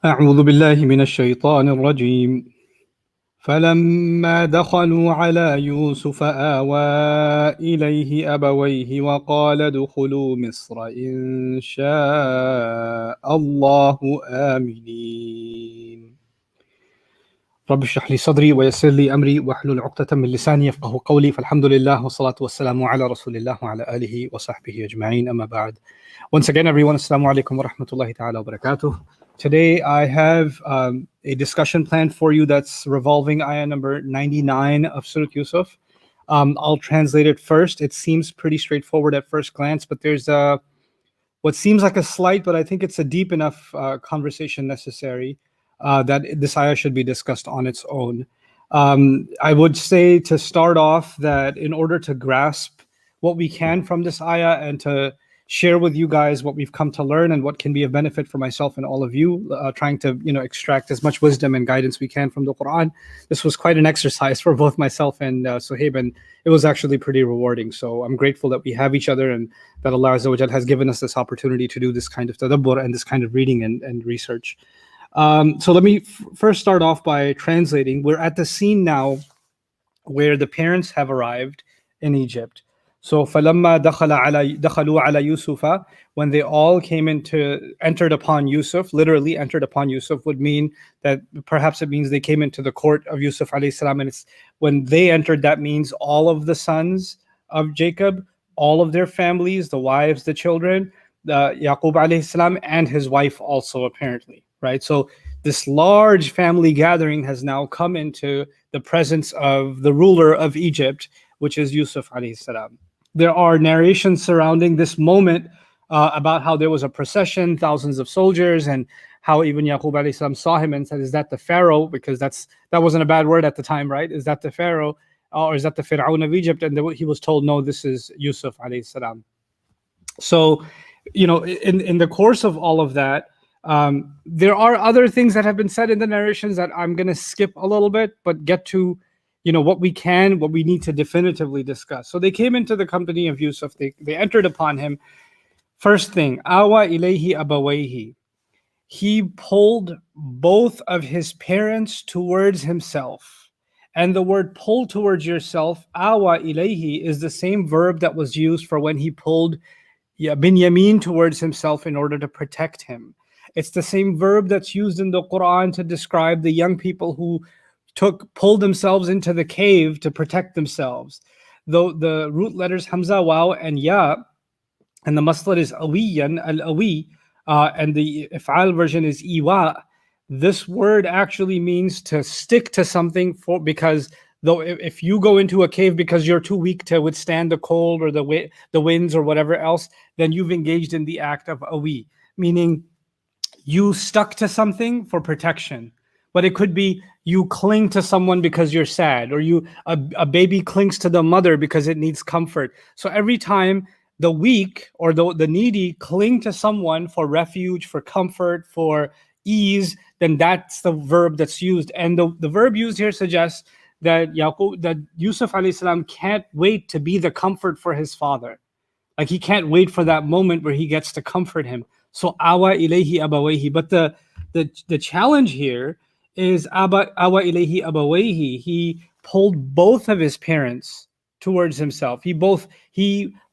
أعوذ بالله من الشيطان الرجيم فلما دخلوا على يوسف آوى إليه أبويه وقال ادخلوا مصر إن شاء الله آمنين رب اشرح لي صدري ويسر لي أمري واحلل عقدة من لساني يفقه قولي فالحمد لله والصلاة والسلام على رسول الله وعلى آله وصحبه أجمعين أما بعد. Once again, everyone, assalamu alaikum wa rahmatullahi ta'ala wa barakatuh. Today I have a discussion planned for you that's revolving ayah number 99 of Surah Yusuf. I'll translate it first. It seems pretty straightforward at first glance, but there's what seems like a slight, but I think it's a deep enough conversation necessary that this ayah should be discussed on its own. I would say to start off that in order to grasp what we can from this ayah and to share with you guys what we've come to learn and what can be of benefit for myself and all of you, trying to extract as much wisdom and guidance we can from the Quran. This was quite an exercise for both myself and Suhaib, and it was actually pretty rewarding. So I'm grateful that we have each other and that Allah Azza wa Jal has given us this opportunity to do this kind of tadabbur and this kind of reading and research. So let me first start off by translating. We're at the scene now where the parents have arrived in Egypt. So فَلَمَّا دَخَلُوا عَلَى يُوسُفَ, when they all entered upon Yusuf, literally entered upon Yusuf would mean that perhaps it means they came into the court of Yusuf alayhi salam, and it's when they entered, that means all of the sons of Jacob, all of their families, the wives, the children, Yaqub alayhi salam, and his wife also apparently, right? So this large family gathering has now come into the presence of the ruler of Egypt, which is Yusuf alayhi salam. There are narrations surrounding this moment about how there was a procession, thousands of soldiers, and how even Yaqub alayhi salam saw him and said, "Is that the Pharaoh?" Because that wasn't a bad word at the time, right? Is that the Pharaoh, or is that the Fir'aun of Egypt? And he was told, "No, this is Yusuf alayhi salam." So, in the course of all of that, there are other things that have been said in the narrations that I'm going to skip a little bit, but get to what we need to definitively discuss. So they came into the company of Yusuf. They entered upon him. First thing, awa ilayhi abawayhi. He pulled both of his parents towards himself. And the word pull towards yourself, awa ilayhi, is the same verb that was used for when he pulled Binyamin towards himself in order to protect him. It's the same verb that's used in the Quran to describe the young people who pulled themselves into the cave to protect themselves. Though the root letters Hamza, Waw, and Ya, and the masdar is awiyan, al-awi, and the if'al version is iwa. This word actually means to stick to something because though if you go into a cave because you're too weak to withstand the cold or the winds or whatever else, then you've engaged in the act of awi, meaning you stuck to something for protection. But it could be you cling to someone because you're sad, or a baby clings to the mother because it needs comfort. So every time the weak or the needy cling to someone for refuge, for comfort, for ease, then that's the verb that's used. And the verb used here suggests that Yusuf alayhi salam can't wait to be the comfort for his father. Like he can't wait for that moment where he gets to comfort him. So awa ilayhi abawayhi. But the challenge here is awa ilayhi abawayhi. He pulled both of his parents towards himself. He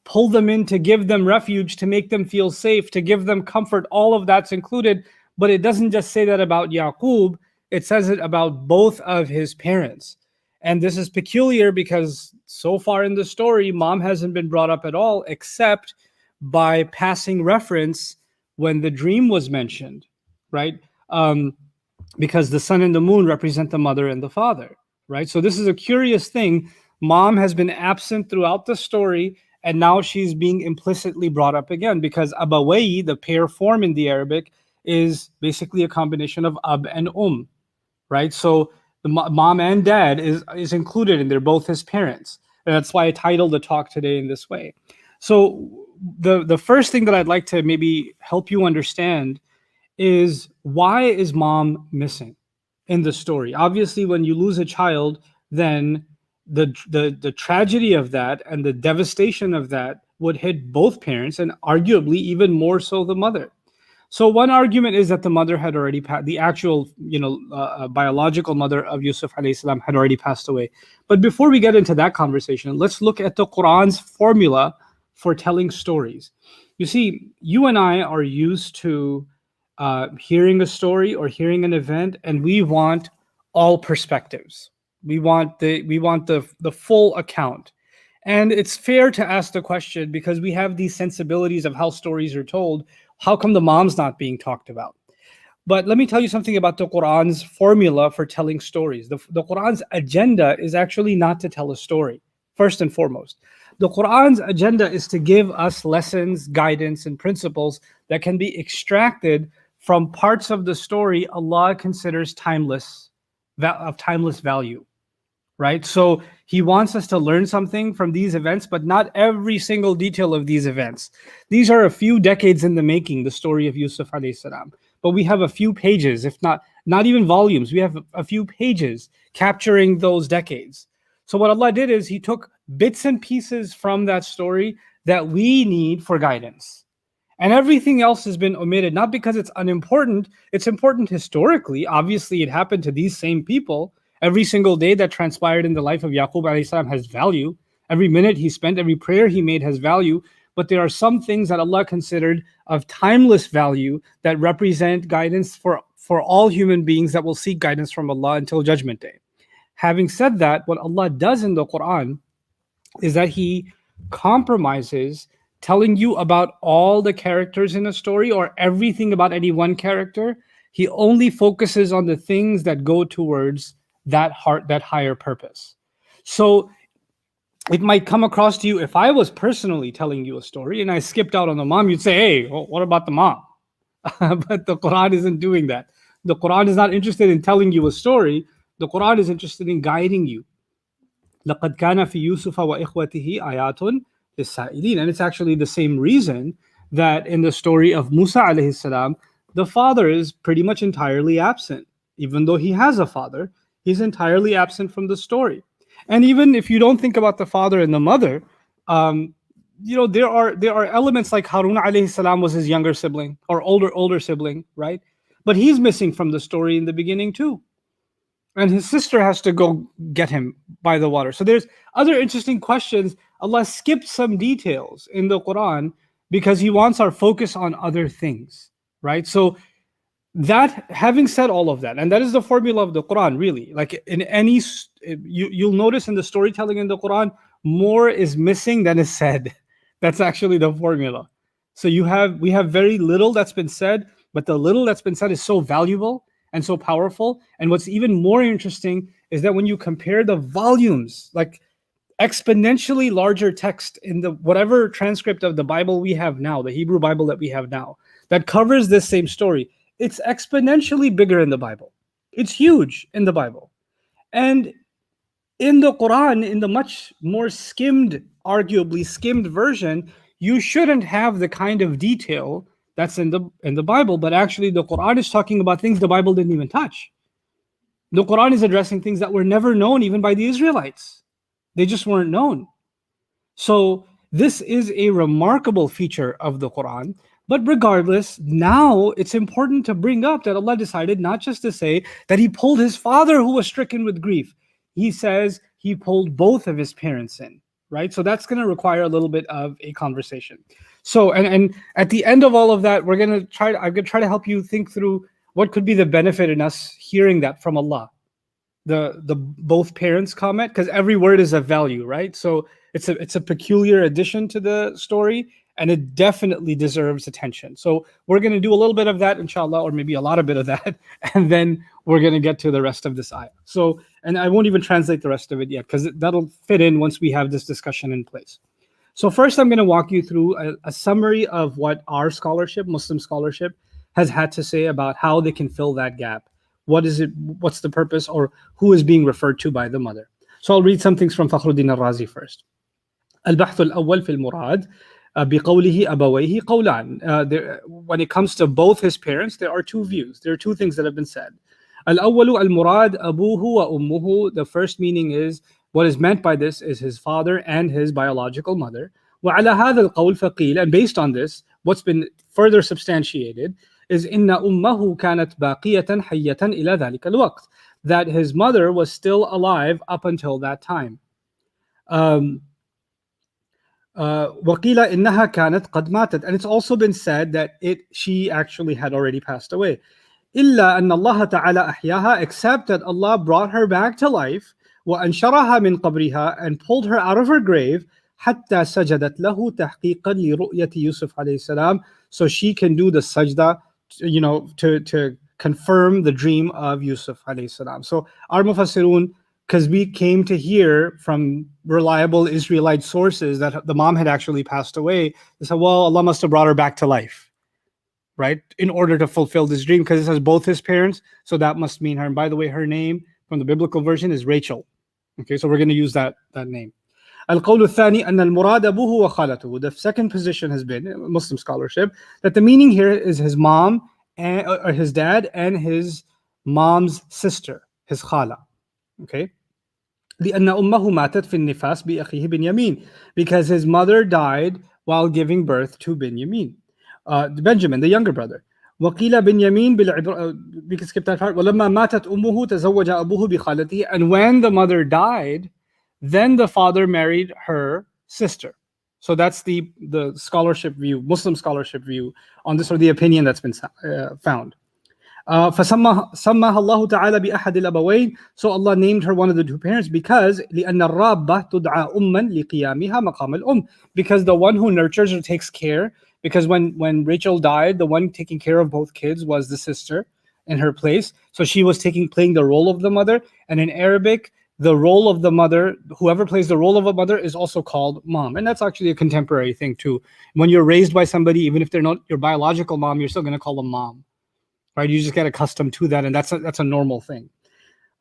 pulled them in to give them refuge, to make them feel safe, to give them comfort. All of that's included. But it doesn't just say that about Yaqub. It says it about both of his parents. And this is peculiar because so far in the story, mom hasn't been brought up at all, except by passing reference when the dream was mentioned, right? Because the sun and the moon represent the mother and the father, right? So this is a curious thing. Mom has been absent throughout the story, and now she's being implicitly brought up again because abawai, the pair form in the Arabic, is basically a combination of ab and right? So the mom and dad is included, and they're both his parents. And that's why I titled the talk today in this way. So the first thing that I'd like to maybe help you understand is, why is mom missing in the story? Obviously, when you lose a child, then the tragedy of that and the devastation of that would hit both parents, and arguably even more so the mother. So one argument is that the mother had already passed, the actual, biological mother of Yusuf alayhi salam had already passed away. But before we get into that conversation, let's look at the Quran's formula for telling stories. You see, you and I are used to hearing a story or hearing an event, and we want all perspectives. We want the full account. And it's fair to ask the question, because we have these sensibilities of how stories are told. How come the mom's not being talked about? But let me tell you something about the Quran's formula for telling stories. The Quran's agenda is actually not to tell a story, first and foremost. The Quran's agenda is to give us lessons, guidance, and principles that can be extracted from parts of the story Allah considers timeless, of timeless value. Right? So he wants us to learn something from these events, but not every single detail of these events. These are a few decades in the making, the story of Yusuf alayhi salam. But we have a few pages, if not even volumes, we have a few pages capturing those decades. So what Allah did is he took bits and pieces from that story that we need for guidance. And everything else has been omitted, not because it's unimportant. It's important historically. Obviously, it happened to these same people. Every single day that transpired in the life of Yaqub alayhi salam has value. Every minute he spent, every prayer he made has value. But there are some things that Allah considered of timeless value that represent guidance for all human beings that will seek guidance from Allah until Judgment Day. Having said that, what Allah does in the Quran is that He compromises telling you about all the characters in a story or everything about any one character. He only focuses on the things that go towards that higher purpose. So it might come across to you, if I was personally telling you a story and I skipped out on the mom, you'd say, hey, what about the mom? But the Quran isn't doing that. The Quran is not interested in telling you a story. The Quran is interested in guiding you. لَقَدْ كَانَ فِي يُوسُفَ وَإِخْوَتِهِ آيَاتٌ لِلسَّائِلِينَ. And it's actually the same reason that in the story of Musa alayhi salam, the father is pretty much entirely absent. Even though he has a father, he's entirely absent from the story. And even if you don't think about the father and the mother, there are elements like Harun alayhi salam was his younger sibling or older sibling, right? But he's missing from the story in the beginning too. And his sister has to go get him by the water. So there's other interesting questions. Allah skipped some details in the Quran because He wants our focus on other things, right? So that, having said all of that, and that is the formula of the Quran, really. Like in any, you'll notice in the storytelling in the Quran, more is missing than is said. That's actually the formula. So we have very little that's been said, but the little that's been said is so valuable and so powerful. And what's even more interesting is that when you compare the volumes, like exponentially larger text in the whatever transcript of the Bible we have now, the Hebrew Bible that we have now, that covers this same story, it's exponentially bigger in the Bible. It's huge in the Bible. And in the Quran, in the much more arguably skimmed version, you shouldn't have the kind of detail that's in the Bible, but actually the Quran is talking about things the Bible didn't even touch. The Quran is addressing things that were never known even by the Israelites. They just weren't known. So this is a remarkable feature of the Quran. But regardless, now it's important to bring up that Allah decided not just to say that He pulled His father who was stricken with grief. He says He pulled both of His parents in, right? So that's going to require a little bit of a conversation. So, and at the end of all of that, I'm going to try to help you think through what could be the benefit in us hearing that from Allah. The both parents comment, because every word is of value, right? So it's a peculiar addition to the story, and it definitely deserves attention. So we're going to do a little bit of that, inshallah, or maybe a lot of bit of that, and then we're going to get to the rest of this ayah. So, and I won't even translate the rest of it yet, because that'll fit in once we have this discussion in place. So first, I'm going to walk you through a summary of what our scholarship, Muslim scholarship, has had to say about how they can fill that gap. What is it? What's the purpose, or who is being referred to by the mother? So I'll read some things from Fakhruddin al-Razi first. البحث الأول في المراد بقوله أبويه قولان. When it comes to both his parents, there are two views. There are two things that have been said. الأول المراد أبوه وأمه. The first meaning is, what is meant by this is his father and his biological mother. وعلى هذا القول فقيل, and based on this, what's been further substantiated is إن أمه كانت باقية حية إلى ذلك الوقت, that his mother was still alive up until that time. وقيل إنها كانت قد ماتت, and it's also been said that she actually had already passed away. إلا أن الله تعالى أحياها, except that Allah brought her back to life, وأنشرها من قبرها, and pulled her out of her grave, حتى سجدت له تحقيقا لرؤية يوسف عليه السلام, so she can do the sajda, to confirm the dream of Yusuf alayhi salam. So our mufassirun, because we came to hear from reliable Israelite sources that the mom had actually passed away, they said, well, Allah must have brought her back to life, right, in order to fulfill this dream, because it says both his parents, so that must mean her. And by the way, her name from the biblical version is Rachel. Okay, so we're going to use that name. القول الثاني أن المراد أبوه وخالته. The second position has been Muslim scholarship that the meaning here is his mom or his dad and his mom's sister, his khala. Okay. لأن أمه ماتت في النفاس بأخيه بنيامين, because his mother died while giving birth to Benjamin, the younger brother. وقيل بنيامين we can skip that part. ولما ماتت أمه تزوج أبوه بخالته, and when the mother died, then the father married her sister. So that's the scholarship view, Muslim scholarship view on this, or the opinion that's been found. فسماها الله تعالى بأحد الأبوين, so Allah named her one of the two parents, because لأن الرابة تدعى أما لقيامها مقام الأم, because the one who nurtures or takes care, because when Rachel died, the one taking care of both kids was the sister in her place, so she was playing the role of the mother. And in Arabic, the role of the mother, whoever plays the role of a mother, is also called mom. And that's actually a contemporary thing too. When you're raised by somebody, even if they're not your biological mom, you're still going to call them mom, right? You just get accustomed to that, and that's a normal thing.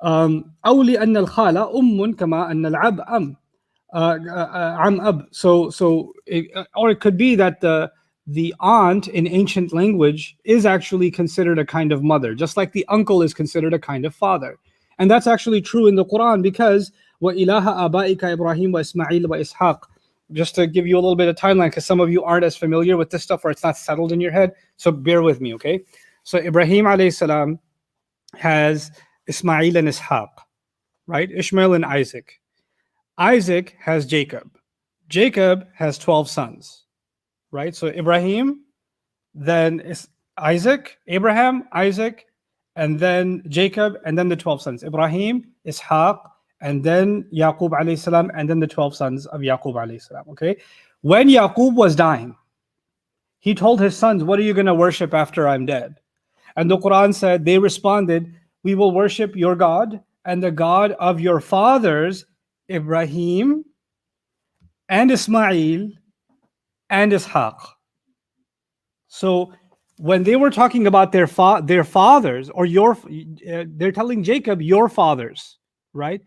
أو لأن الخالة أم كما أن العب عم أب. Or it could be that the aunt in ancient language is actually considered a kind of mother, just like the uncle is considered a kind of father. And that's actually true in the Quran, because وَإِلَهَ آبَائِكَ إِبْرَاهِيمَ وَإِسْمَعِيلَ وَإِسْحَاقَ. Just to give you a little bit of timeline, because some of you aren't as familiar with this stuff, or it's not settled in your head, so bear with me, okay? So Ibrahim alayhi salam has Ismail and Ishaq, right? Ishmael and Isaac. Isaac has Jacob. Jacob has 12 sons, right? So Ibrahim, then Isaac, Abraham, Isaac, and then Jacob, and then the 12 sons. Ibrahim, Ishaq, and then Yaqub alayhi salam, and then the 12 sons of Yaqub alayhi salam, okay? When Yaqub was dying, he told his sons, what are you going to worship after I'm dead? And the Quran said, they responded, we will worship your God and the God of your fathers, Ibrahim and Ismail and Ishaq. So when they were talking about their fathers, or they're telling Jacob, your fathers, right?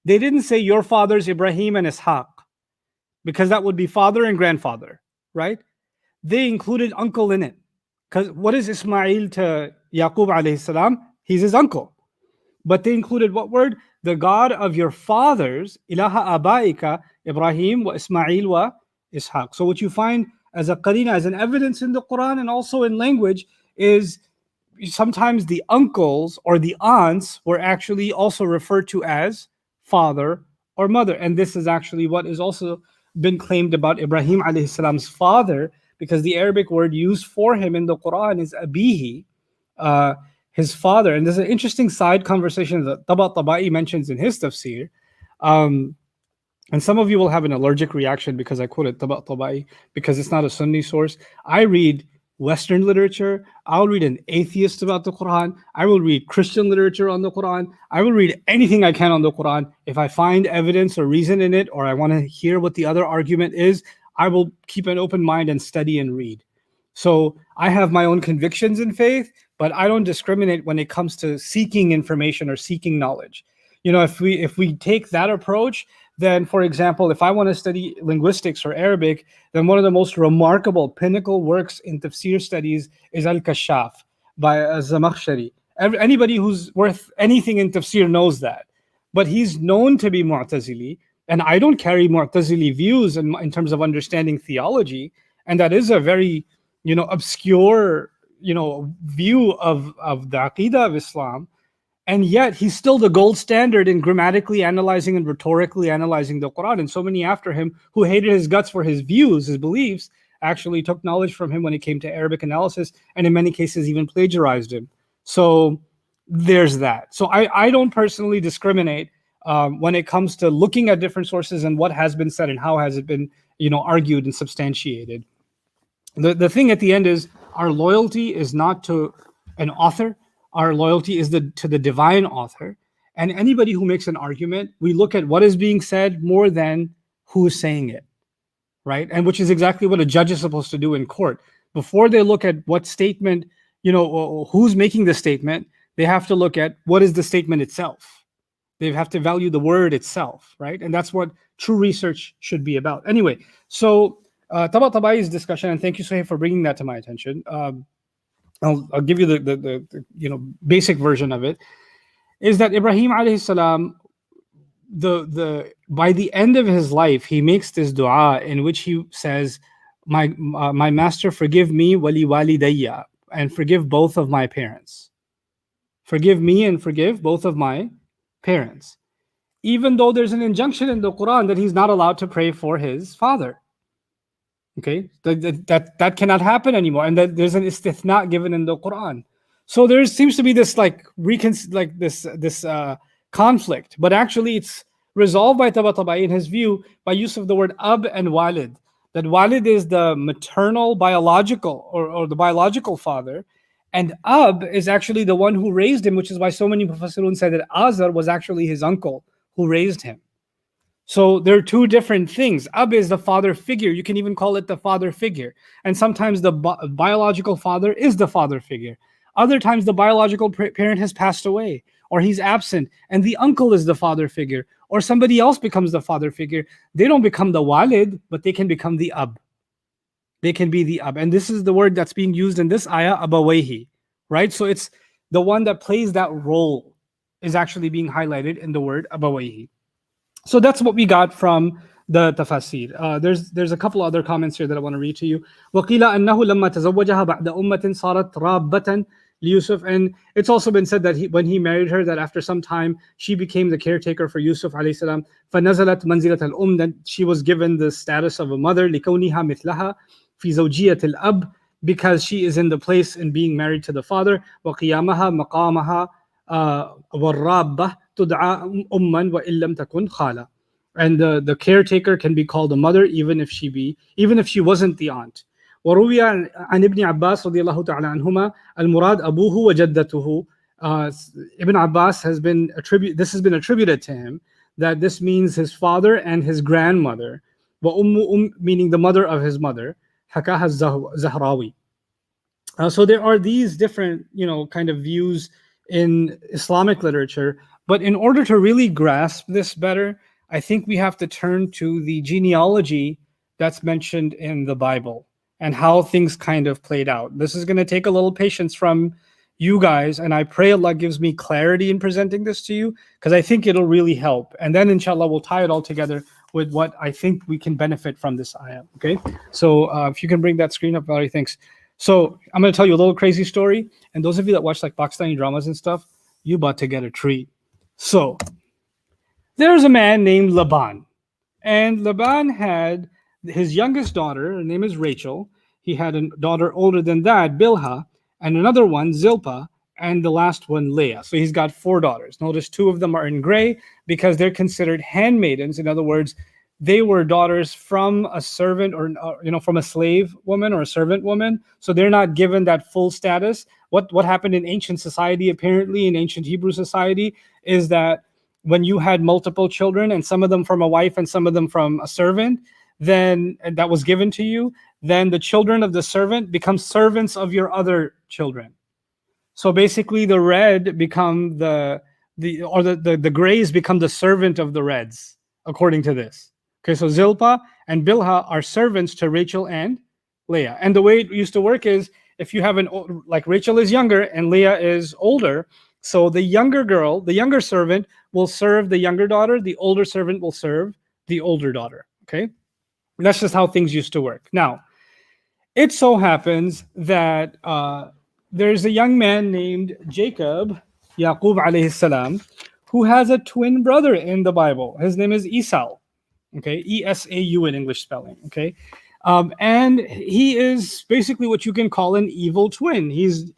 They didn't say your fathers, Ibrahim and Ishaq, because that would be father and grandfather, right? They included uncle in it. Because what is Ismail to Yaqub alayhi salam? He's his uncle. But they included what word? The God of your fathers, ilaha abaika, Ibrahim wa Ismail wa Ishaq. So what you find as a qarina, as an evidence in the Quran and also in language, is sometimes the uncles or the aunts were actually also referred to as father or mother. And this is actually what is also been claimed about Ibrahim alayhi salam's father, because the Arabic word used for him in the Quran is abihi, his father. And there's an interesting side conversation that Taba'i mentions in his tafsir. And some of you will have an allergic reaction because I quoted Taba'i, because it's not a Sunni source. I read Western literature. I'll read an atheist about the Quran. I will read Christian literature on the Quran. I will read anything I can on the Quran. If I find evidence or reason in it, or I want to hear what the other argument is, I will keep an open mind and study and read. So I have my own convictions in faith, but I don't discriminate when it comes to seeking information or seeking knowledge. If we take that approach, then, for example, if I want to study linguistics or Arabic, then one of the most remarkable pinnacle works in tafsir studies is Al-Kashaf by Zamakhshari. Anybody who's worth anything in tafsir knows that. But he's known to be Mu'tazili, and I don't carry Mu'tazili views in terms of understanding theology, and that is a very, obscure view of the Aqidah of Islam, and yet he's still the gold standard in grammatically analyzing and rhetorically analyzing the Quran. And so many after him who hated his guts for his views, his beliefs, actually took knowledge from him when it came to Arabic analysis, and in many cases even plagiarized him. So there's that. So I don't personally discriminate when it comes to looking at different sources and what has been said and how has it been, argued and substantiated. The thing at the end is our loyalty is not to an author. Our loyalty is to the divine author. And anybody who makes an argument, we look at what is being said more than who is saying it, right? And which is exactly what a judge is supposed to do in court. Before they look at what statement, who's making the statement, they have to look at what is the statement itself. They have to value the word itself, right? And that's what true research should be about. Anyway, so Tabatabayi's discussion, and thank you, Suhaib, for bringing that to my attention. I'll give you the basic version of it. Is that Ibrahim alayhi salam, by the end of his life, he makes this dua in which he says, my master, forgive me wali walidayya, and forgive both of my parents. Forgive me and forgive both of my parents. Even though there's an injunction in the Quran that he's not allowed to pray for his father. Okay, that cannot happen anymore, and that there's an istithna given in the Quran. So there seems to be this this conflict, but actually it's resolved by Tabatabai in his view by use of the word ab and walid. That walid is the maternal biological or the biological father, and ab is actually the one who raised him, which is why so many Mufassirun said that Azar was actually his uncle who raised him. So there are two different things. Ab is the father figure. You can even call it the father figure. And sometimes the biological father is the father figure. Other times the biological parent has passed away or he's absent and the uncle is the father figure or somebody else becomes the father figure. They don't become the walid, but they can become the ab. They can be the ab. And this is the word that's being used in this ayah, abawayhi, right? So it's the one that plays that role is actually being highlighted in the word abawayhi. So that's what we got from the tafasir. There's a couple other comments here that I want to read to you. وَقِيلَ أَنَّهُ لَمَّا تَزَوَّجَهَا بَعْدَ أُمَّةٍ صَارَتْ رَابَّةً لِيُوسُف. And it's also been said that when he married her, that after some time, she became the caretaker for Yusuf alayhi salam. فَنَزَلَتْ مَنْزِلَةَ الْأُمِّ. That she was given the status of a mother. لِكَوْنِهَا مِثْلَهَا فِي زَوْجِيَّةِ الْأَبْ. Because she is in the place in being married to the father. وَقِيَامَهَا مَقَامَهَا وَالرَّابَّةِ تُدْعَى أُمًّا وَإِن لَمْ تَكُنْ خَالَةً. And the caretaker can be called a mother even if she wasn't the aunt. وروي عن ابن عباس رضي الله تعالى عنهما المراد أبوه وجدته. Ibn Abbas has been attributed to him that this means his father and his grandmother. وأم meaning the mother of his mother. حكاها الزهراوي. So there are these different kind of views in Islamic literature, but in order to really grasp this better, I think we have to turn to the genealogy that's mentioned in the Bible and how things kind of played out. This is going to take a little patience from you guys, and I pray Allah gives me clarity in presenting this to you, because I think it'll really help. And then inshallah we'll tie it all together with what I think we can benefit from this ayah. Okay, so if you can bring that screen up, Valerie, thanks. So I'm going to tell you a little crazy story, and those of you that watch like Pakistani dramas and stuff, you about to get a treat. So there's a man named Laban, and Laban had his youngest daughter. Her name is Rachel. He had a daughter older than that, Bilhah, and another one, Zilpah, and the last one, Leah. So he's got 4 daughters. Notice 2 of them are in gray because they're considered handmaidens. In other words, they were daughters from a servant or from a slave woman or a servant woman. So they're not given that full status. What happened in ancient society, apparently in ancient Hebrew society, is that when you had multiple children and some of them from a wife and some of them from a servant, then that was given to you, then the children of the servant become servants of your other children. So basically the red become the grays become the servant of the reds, according to this. Okay, so Zilpah and Bilhah are servants to Rachel and Leah. And the way it used to work is if you have like Rachel is younger and Leah is older, so the younger girl, the younger servant will serve the younger daughter, the older servant will serve the older daughter. Okay, that's just how things used to work. Now, it so happens that there's a young man named Jacob, Yaqub alayhi salam, who has a twin brother in the Bible. His name is Esau. Okay, Esau in English spelling. Okay, and he is basically what you can call an evil twin. He's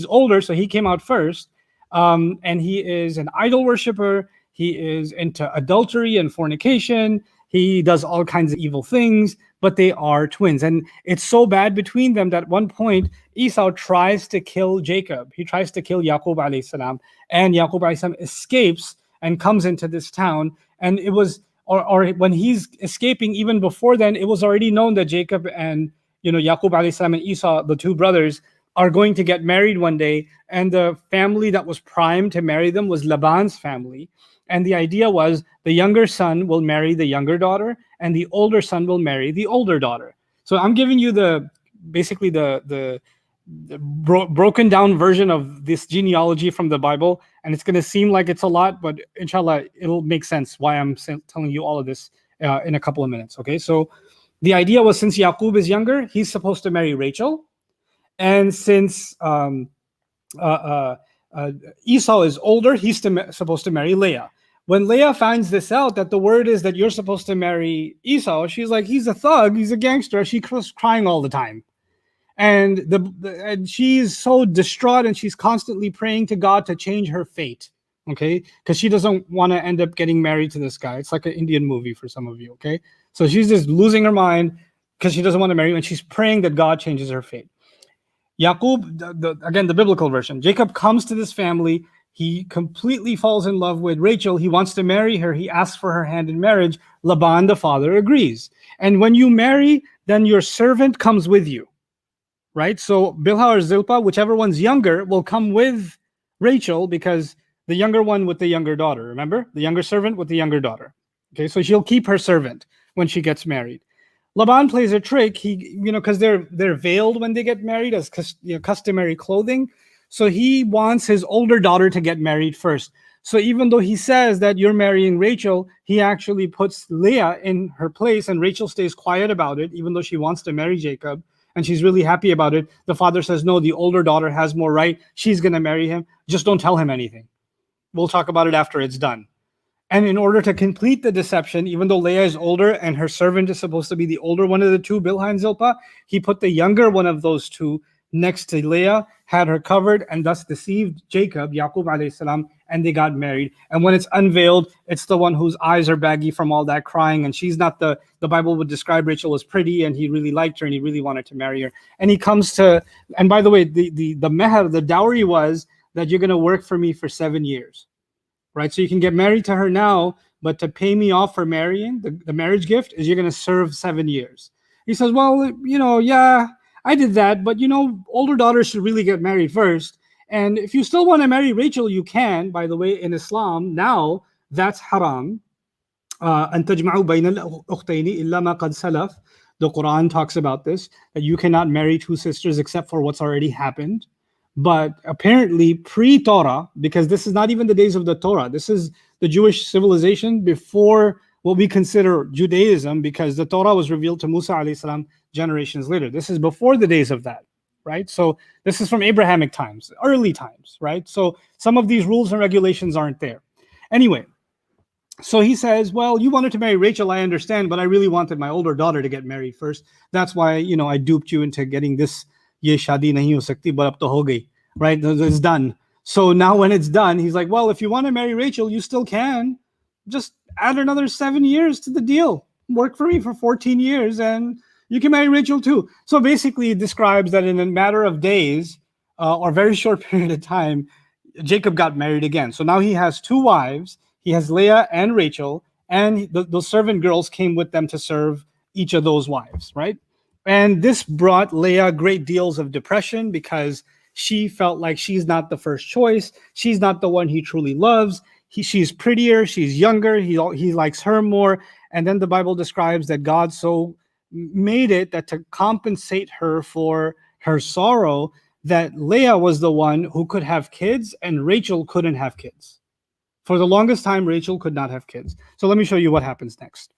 older, so he came out first, and he is an idol worshiper. He is into adultery and fornication. He does all kinds of evil things, but they are twins. And it's so bad between them that at one point Esau tries to kill Jacob. He tries to kill Yaqub alayhi salam, and Yaqub alayhi salam escapes and comes into this town. And it was, or when he's escaping, even before then, it was already known that Jacob and Yaqub alayhi salam and Esau, the two brothers, are going to get married one day. And the family that was primed to marry them was Laban's family. And the idea was the younger son will marry the younger daughter, and the older son will marry the older daughter. So I'm giving you basically the broken down version of this genealogy from the Bible, and it's going to seem like it's a lot, but inshallah it'll make sense why I'm telling you all of this in a couple of minutes. Okay, so the idea was, since Yaqub is younger, he's supposed to marry Rachel, and since Esau is older, he's supposed to marry Leah. When Leah finds this out, that the word is that you're supposed to marry Esau, she's like, he's a thug, he's a gangster. She's crying all the time. And and she's so distraught, and she's constantly praying to God to change her fate, okay? Because she doesn't want to end up getting married to this guy. It's like an Indian movie for some of you, okay? So she's just losing her mind because she doesn't want to marry him, and she's praying that God changes her fate. Yaqub, again, the biblical version, Jacob comes to this family. He completely falls in love with Rachel. He wants to marry her. He asks for her hand in marriage. Laban, the father, agrees. And when you marry, then your servant comes with you, right? So Bilhah or Zilpah, whichever one's younger, will come with Rachel, because the younger one with the younger daughter, remember? The younger servant with the younger daughter. Okay, so she'll keep her servant when she gets married. Laban plays a trick. He, because they're veiled when they get married as customary clothing. So he wants his older daughter to get married first. So even though he says that you're marrying Rachel, he actually puts Leah in her place, and Rachel stays quiet about it, even though she wants to marry Jacob, and she's really happy about it. The father says, no, the older daughter has more right. She's going to marry him. Just don't tell him anything. We'll talk about it after it's done. And in order to complete the deception, even though Leah is older and her servant is supposed to be the older one of the two, Bilhah and Zilpah, he put the younger one of those two next to Leah, had her covered, and thus deceived Jacob, Yaqub alayhi salam, and they got married. And when it's unveiled, it's the one whose eyes are baggy from all that crying, and she's not the Bible would describe Rachel as pretty, and he really liked her, and he really wanted to marry her. And he comes to, and by the way, the meher, the dowry was that you're going to work for me for 7 years, right? So you can get married to her now, but to pay me off for marrying, the marriage gift is you're going to serve 7 years. He says, well, yeah, I did that, but older daughters should really get married first. And if you still want to marry Rachel, you can. By the way, in Islam, now that's haram. أن تجمعوا بين الأختين إلا ما قد سلف. The Quran talks about this, that you cannot marry two sisters except for what's already happened. But apparently pre-Torah, because this is not even the days of the Torah, this is the Jewish civilization before what we consider Judaism, because the Torah was revealed to Musa alayhi salam generations later. This is before the days of that, right? So this is from Abrahamic times, early times, right? So some of these rules and regulations aren't there. Anyway, so he says, well, you wanted to marry Rachel, I understand, but I really wanted my older daughter to get married first. That's why, I duped you into getting this, ye shadi nahi ho sakti, but ab to ho gayi, right? It's done. So now when it's done, he's like, well, if you want to marry Rachel, you still can. Just add another 7 years to the deal. Work for me for 14 years and you can marry Rachel too. So basically it describes that in a matter of days or a very short period of time, Jacob got married again. So now he has two wives. He has Leah and Rachel, and the servant girls came with them to serve each of those wives, right? And this brought Leah great deals of depression because she felt like she's not the first choice. She's not the one he truly loves. She's prettier, she's younger, he likes her more. And then the Bible describes that God so made it that to compensate her for her sorrow, that Leah was the one who could have kids and Rachel couldn't have kids. For the longest time, Rachel could not have kids. So let me show you what happens next.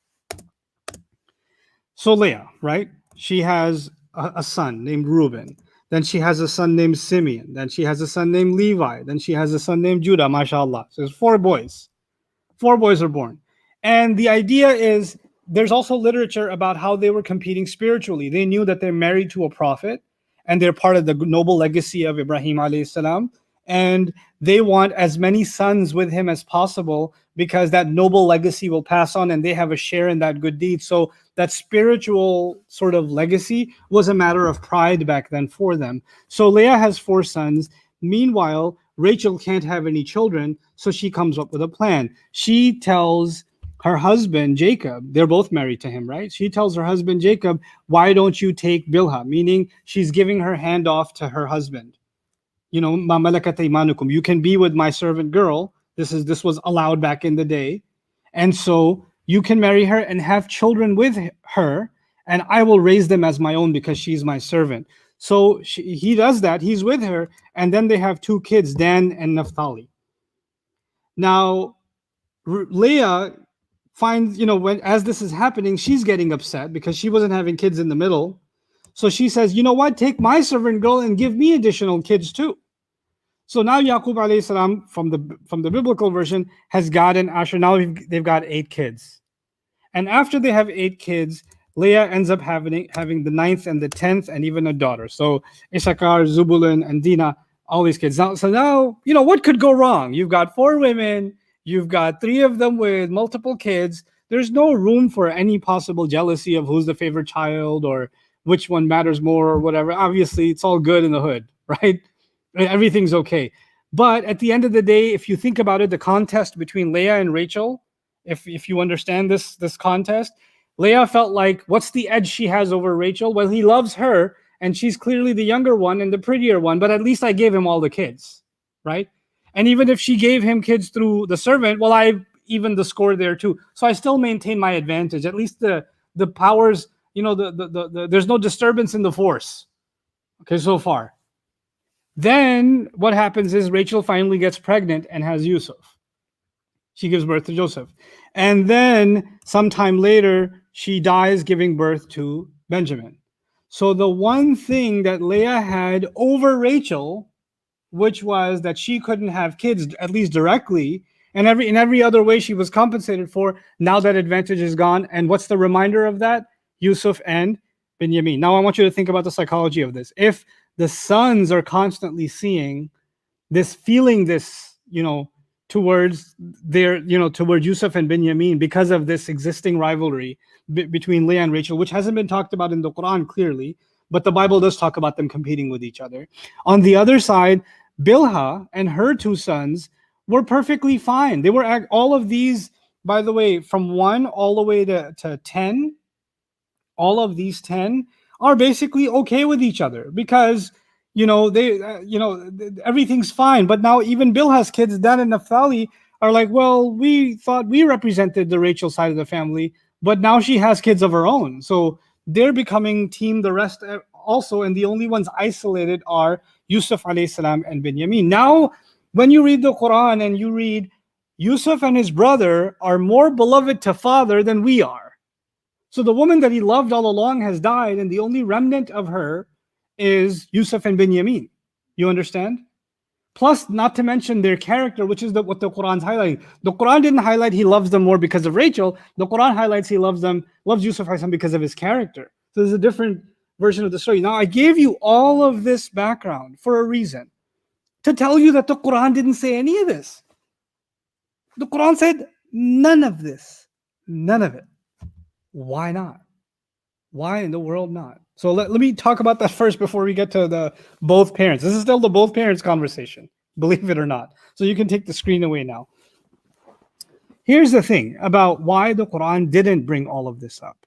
So Leah, right? She has a son named Reuben. Then she has a son named Simeon. Then she has a son named Levi. Then she has a son named Judah, mashallah. So there's 4 boys. 4 boys are born. And the idea is, there's also literature about how they were competing spiritually. They knew that they're married to a prophet and they're part of the noble legacy of Ibrahim alayhi salam. And they want as many sons with him as possible because that noble legacy will pass on and they have a share in that good deed. So that spiritual sort of legacy was a matter of pride back then for them. So Leah has 4 sons. Meanwhile, Rachel can't have any children, so she comes up with a plan. She tells her husband, Jacob, they're both married to him, right? She tells her husband, Jacob, why don't you take Bilhah? Meaning she's giving her hand off to her husband. You know, ma malakat aymanukum, you can be with my servant girl. This was allowed back in the day. And so you can marry her and have children with her, and I will raise them as my own because she's my servant. So he does that. He's with her, and then they have 2 kids, Dan and Naphtali. Now, Leah finds, as this is happening, she's getting upset because she wasn't having kids in the middle. So she says, you know what, take my servant girl and give me additional kids too. So now Yaqub alayhi salam, from the biblical version, has gotten Asher. Now they've got 8 kids. And after they have 8 kids, Leah ends up having the 9th and the 10th and even a daughter. So Issachar, Zubulun, and Dinah, all these kids. So now, what could go wrong? You've got 4 women, you've got 3 of them with multiple kids. There's no room for any possible jealousy of who's the favorite child or which one matters more or whatever. Obviously, it's all good in the hood, right? Everything's okay. But at the end of the day, if you think about it, the contest between Leah and Rachel, if you understand this contest, Leah felt like, what's the edge she has over Rachel? Well, he loves her, and she's clearly the younger one and the prettier one, but at least I gave him all the kids, right? And even if she gave him kids through the servant, well, I even the score there too. So I still maintain my advantage. At least the powers, there's no disturbance in the force. Okay, so far. Then what happens is Rachel finally gets pregnant and has Yusuf. She gives birth to Joseph. And then sometime later, she dies giving birth to Benjamin. So the one thing that Leah had over Rachel, which was that she couldn't have kids, at least directly, and in every other way she was compensated for, now that advantage is gone. And what's the reminder of that? Yusuf and Binyamin. Now I want you to think about the psychology of this. If the sons are constantly feeling this, towards towards Yusuf and Binyamin because of this existing rivalry between Leah and Rachel, which hasn't been talked about in the Quran clearly, but the Bible does talk about them competing with each other. On the other side, Bilhah and her 2 sons were perfectly fine. They were all of these, by the way, from 1 all the way to 10, all of these 10 are basically okay with each other because everything's fine. But now even Bilhah's kids, Dan and Naphtali, are like, well, we thought we represented the Rachel side of the family, but now she has kids of her own. So they're becoming team the rest also, and the only ones isolated are Yusuf alayhi salam and Binyamin. Now, when you read the Quran and you read Yusuf and his brother are more beloved to father than we are. So the woman that he loved all along has died, and the only remnant of her is Yusuf and Binyamin. You understand? Plus, not to mention their character, which is what the Quran's highlighting. The Quran didn't highlight he loves them more because of Rachel. The Quran highlights he loves Yusuf because of his character. So there's a different version of the story. Now, I gave you all of this background for a reason. To tell you that the Quran didn't say any of this. The Quran said none of this. None of it. Why not? Why in the world not? So let me talk about that first before we get to the both parents. This is still the both parents conversation, believe it or not. So you can take the screen away now. Here's the thing about why the Quran didn't bring all of this up.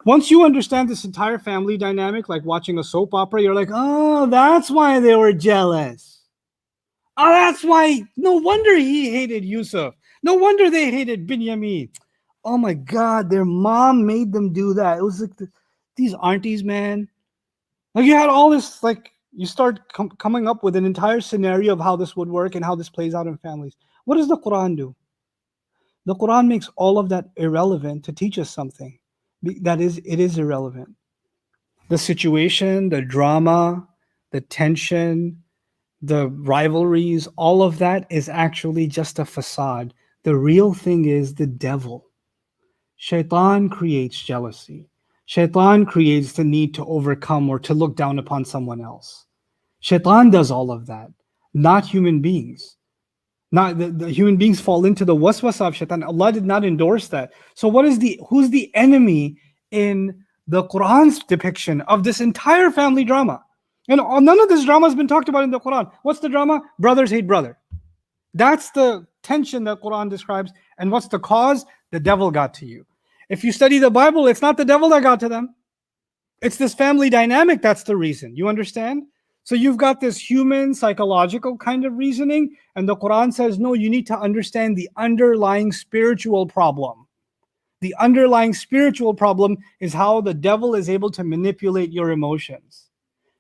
Once you understand this entire family dynamic, like watching a soap opera, you're like, oh, that's why they were jealous. Oh, that's why. No wonder he hated Yusuf. No wonder they hated Binyamin. Oh my God, their mom made them do that. It was like these aunties, man. Like you had all this, like you start coming up with an entire scenario of how this would work and how this plays out in families. What does the Quran do? The Quran makes all of that irrelevant to teach us something. It is irrelevant. The situation, the drama, the tension, the rivalries, all of that is actually just a facade. The real thing is the devil. Shaitan creates jealousy. Shaitan creates the need to overcome or to look down upon someone else. Shaitan does all of that, not human beings. Not the human beings fall into the waswasa of shaitan. Allah did not endorse that. So who's the enemy in the Quran's depiction of this entire family drama? And none of this drama has been talked about in the Quran. What's the drama? Brothers hate brother. That's the tension that Quran describes. And what's the cause? The devil got to you. If you study the Bible, it's not the devil that got to them. It's this family dynamic that's the reason. You understand? So you've got this human psychological kind of reasoning, and the Quran says, no, you need to understand the underlying spiritual problem. The underlying spiritual problem is how the devil is able to manipulate your emotions.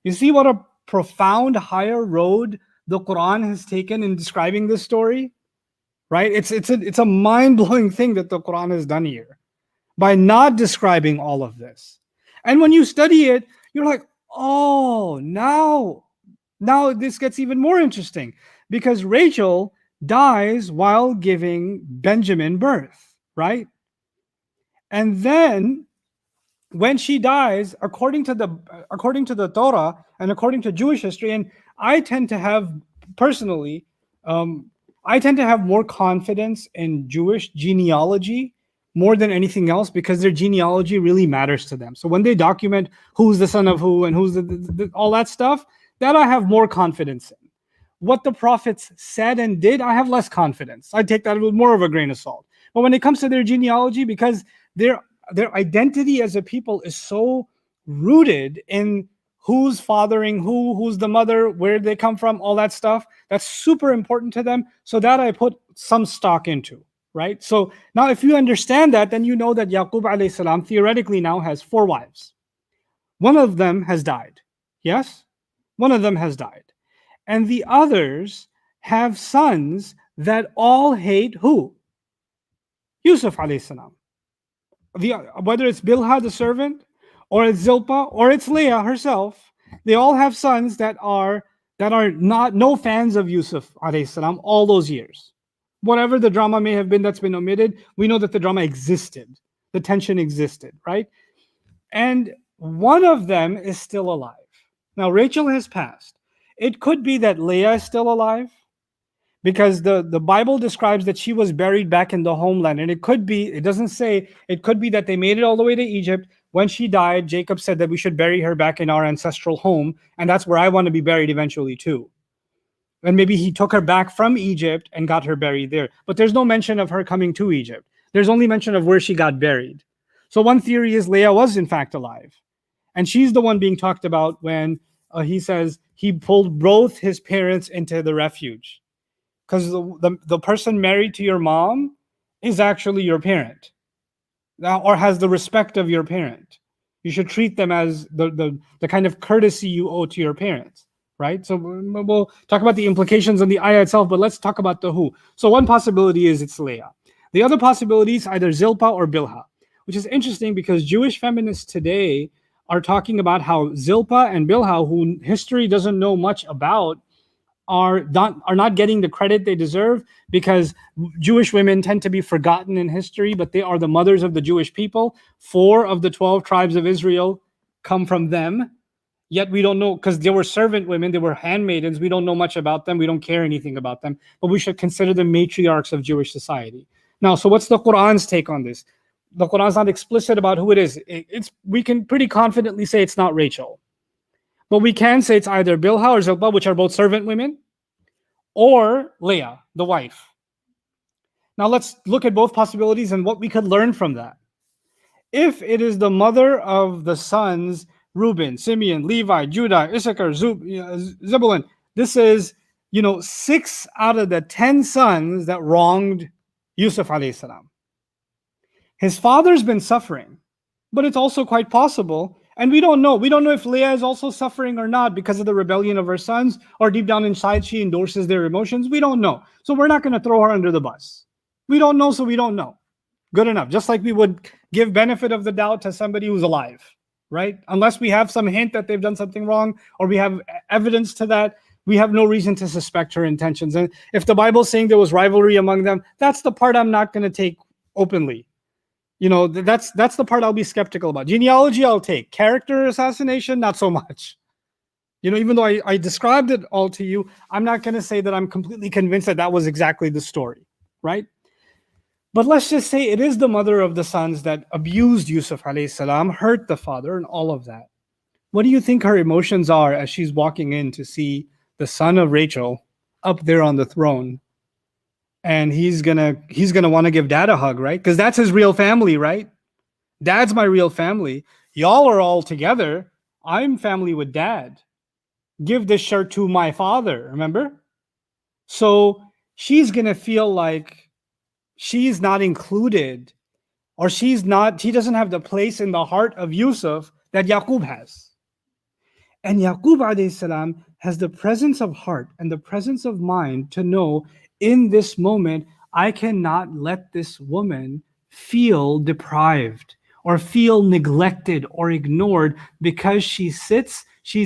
You see what a profound higher road the Quran has taken in describing this story? Right? It's a mind-blowing thing that the Quran has done here by not describing all of this. And when you study it, you're like, oh, now this gets even more interesting, because Rachel dies while giving Benjamin birth, right? And then when she dies, according to the Torah and according to Jewish history, and I tend to have personally, I tend to have more confidence in Jewish genealogy more than anything else, because their genealogy really matters to them. So when they document who's the son of who and who's all that stuff, that I have more confidence in. What the prophets said and did, I have less confidence. I take that with more of a grain of salt. But when it comes to their genealogy, because their identity as a people is so rooted in who's fathering who's the mother, where they come from, all that stuff, that's super important to them. So that I put some stock into. Right? So now if you understand that, then you know that Yaqub alayhi salam theoretically now has 4 wives. One of them has died. Yes? One of them has died. And the others have sons that all hate who? Yusuf alayhi salam. Whether it's Bilha the servant, or it's Zilpah, or it's Leah herself, they all have sons that are not no fans of Yusuf alayhi salam all those years. Whatever the drama may have been that's been omitted, we know that the drama existed. The tension existed, right? And one of them is still alive. Now, Rachel has passed. It could be that Leah is still alive, because the Bible describes that she was buried back in the homeland. And it could be, it doesn't say, it could be that they made it all the way to Egypt. When she died, Jacob said that we should bury her back in our ancestral home. And that's where I want to be buried eventually too. And maybe he took her back from Egypt and got her buried there. But there's no mention of her coming to Egypt. There's only mention of where she got buried. So one theory is Leah was in fact alive. And she's the one being talked about when he says he pulled both his parents into the refuge. Because the person married to your mom is actually your parent. Now, or has the respect of your parent. You should treat them as the kind of courtesy you owe to your parents. Right? So we'll talk about the implications on the ayah itself, but let's talk about the who. So one possibility is it's Leah. The other possibility is either Zilpah or Bilha, which is interesting because Jewish feminists today are talking about how Zilpah and Bilha, who history doesn't know much about, are not getting the credit they deserve, because Jewish women tend to be forgotten in history, but they are the mothers of the Jewish people. 4 of the 12 tribes of Israel come from them. Yet we don't know, because they were servant women, they were handmaidens. We don't know much about them. We don't care anything about them. But we should consider them matriarchs of Jewish society. Now, so what's the Quran's take on this? The Quran's not explicit about who it is. We can pretty confidently say it's not Rachel. But we can say it's either Bilha or Zilpah, which are both servant women, or Leah, the wife. Now let's look at both possibilities and what we could learn from that. If it is the mother of the sons, Reuben, Simeon, Levi, Judah, Issachar, Zebulun, this is, 6 out of the 10 sons that wronged Yusuf alayhi salam. His father's been suffering, but it's also quite possible, and we don't know if Leah is also suffering or not because of the rebellion of her sons, or deep down inside she endorses their emotions. We don't know. So we're not going to throw her under the bus. We don't know, so we don't know. Good enough. Just like we would give benefit of the doubt to somebody who's alive. right? Unless we have some hint that they've done something wrong or we have evidence to that, we have no reason to suspect her intentions. And if the Bible's saying there was rivalry among them, that's the part I'm not going to take openly. You know, that's the part I'll be skeptical about. Genealogy, I'll take. Character assassination, not so much. You know, even though I described it all to you, I'm not going to say that I'm completely convinced that that was exactly the story, right? But let's just say it is the mother of the sons that abused Yusuf alayhi salam, hurt the father, and all of that. What do you think her emotions are as she's walking in to see the son of Rachel up there on the throne? And he's gonna want to give dad a hug, right? Because that's his real family, right? Dad's my real family. Y'all are all together. I'm family with dad. Give this shirt to my father, remember? So she's gonna feel like she's not included, or she doesn't have the place in the heart of Yusuf that Yaqub has. And Yaqub alayhi salam has the presence of heart and the presence of mind to know, in this moment, I cannot let this woman feel deprived or feel neglected or ignored because she's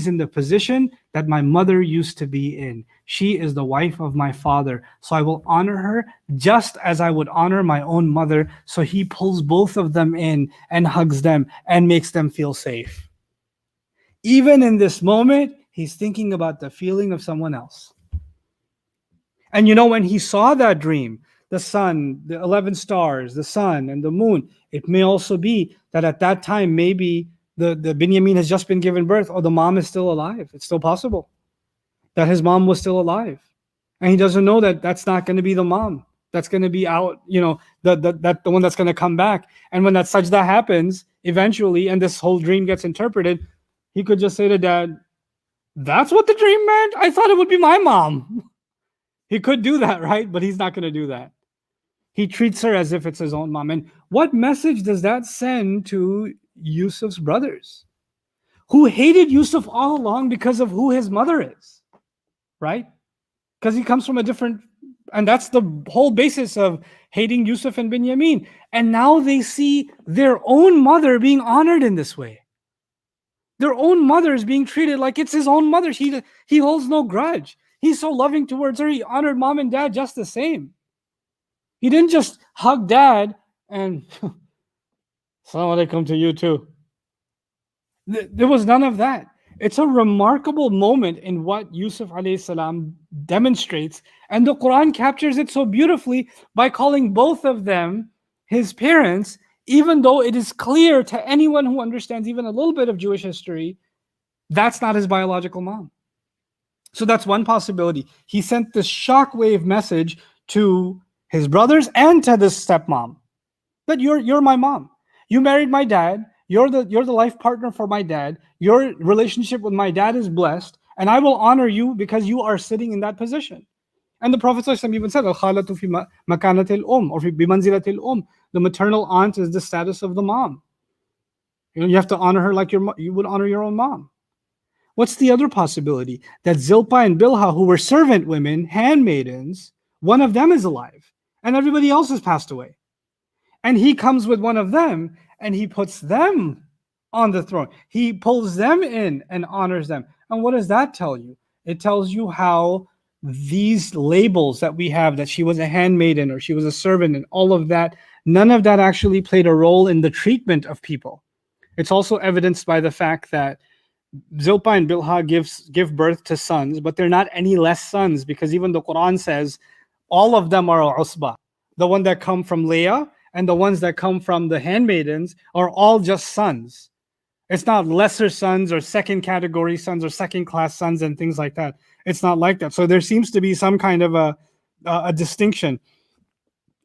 in the position that my mother used to be in. She is the wife of my father. So I will honor her just as I would honor my own mother. So he pulls both of them in and hugs them and makes them feel safe. Even in this moment, he's thinking about the feeling of someone else. And you know, when he saw that dream, the sun, the 11 stars, the sun and the moon, it may also be that at that time, maybe the Binyamin has just been given birth, or the mom is still alive. It's still possible that his mom was still alive. And he doesn't know that that's not going to be the mom. That's going to be out, you know, the one that's going to come back. And when that sajda happens, eventually, and this whole dream gets interpreted, he could just say to dad, that's what the dream meant? I thought it would be my mom. He could do that, right? But he's not going to do that. He treats her as if it's his own mom. And what message does that send to Yusuf's brothers, who hated Yusuf all along because of who his mother is, right? Because he comes from a different, and that's the whole basis of hating Yusuf and Binyamin. And now they see their own mother being honored in this way. Their own mother is being treated like it's his own mother. He holds no grudge. He's so loving towards her. He honored mom and dad just the same. He didn't just hug dad and Assalamu alaikum to you too. There was none of that. It's a remarkable moment in what Yusuf alayhi salam demonstrates, and the Quran captures it so beautifully by calling both of them his parents, even though it is clear to anyone who understands even a little bit of Jewish history, that's not his biological mom. So that's one possibility. He sent this shockwave message to his brothers and to this stepmom that you're my mom. You married my dad. You're the life partner for my dad. Your relationship with my dad is blessed, and I will honor you because you are sitting in that position. And the Prophet ﷺ even said, "Al-khalatu fi makanatil or fi bimanzilatil The maternal aunt is the status of the mom. You know, you have to honor her like you would honor your own mom. What's the other possibility? That Zilpah and Bilhah, who were servant women, handmaidens, one of them is alive, and everybody else has passed away. And he comes with one of them, and he puts them on the throne. He pulls them in and honors them. And what does that tell you? It tells you how these labels that we have, that she was a handmaiden or she was a servant and all of that, none of that actually played a role in the treatment of people. It's also evidenced by the fact that Zilpah and Bilhah give birth to sons, but they're not any less sons, because even the Quran says all of them are usbah. The one that come from Leah and the ones that come from the handmaidens are all just sons. It's not lesser sons or second category sons or second class sons and things like that. It's not like that. So there seems to be some kind of a distinction.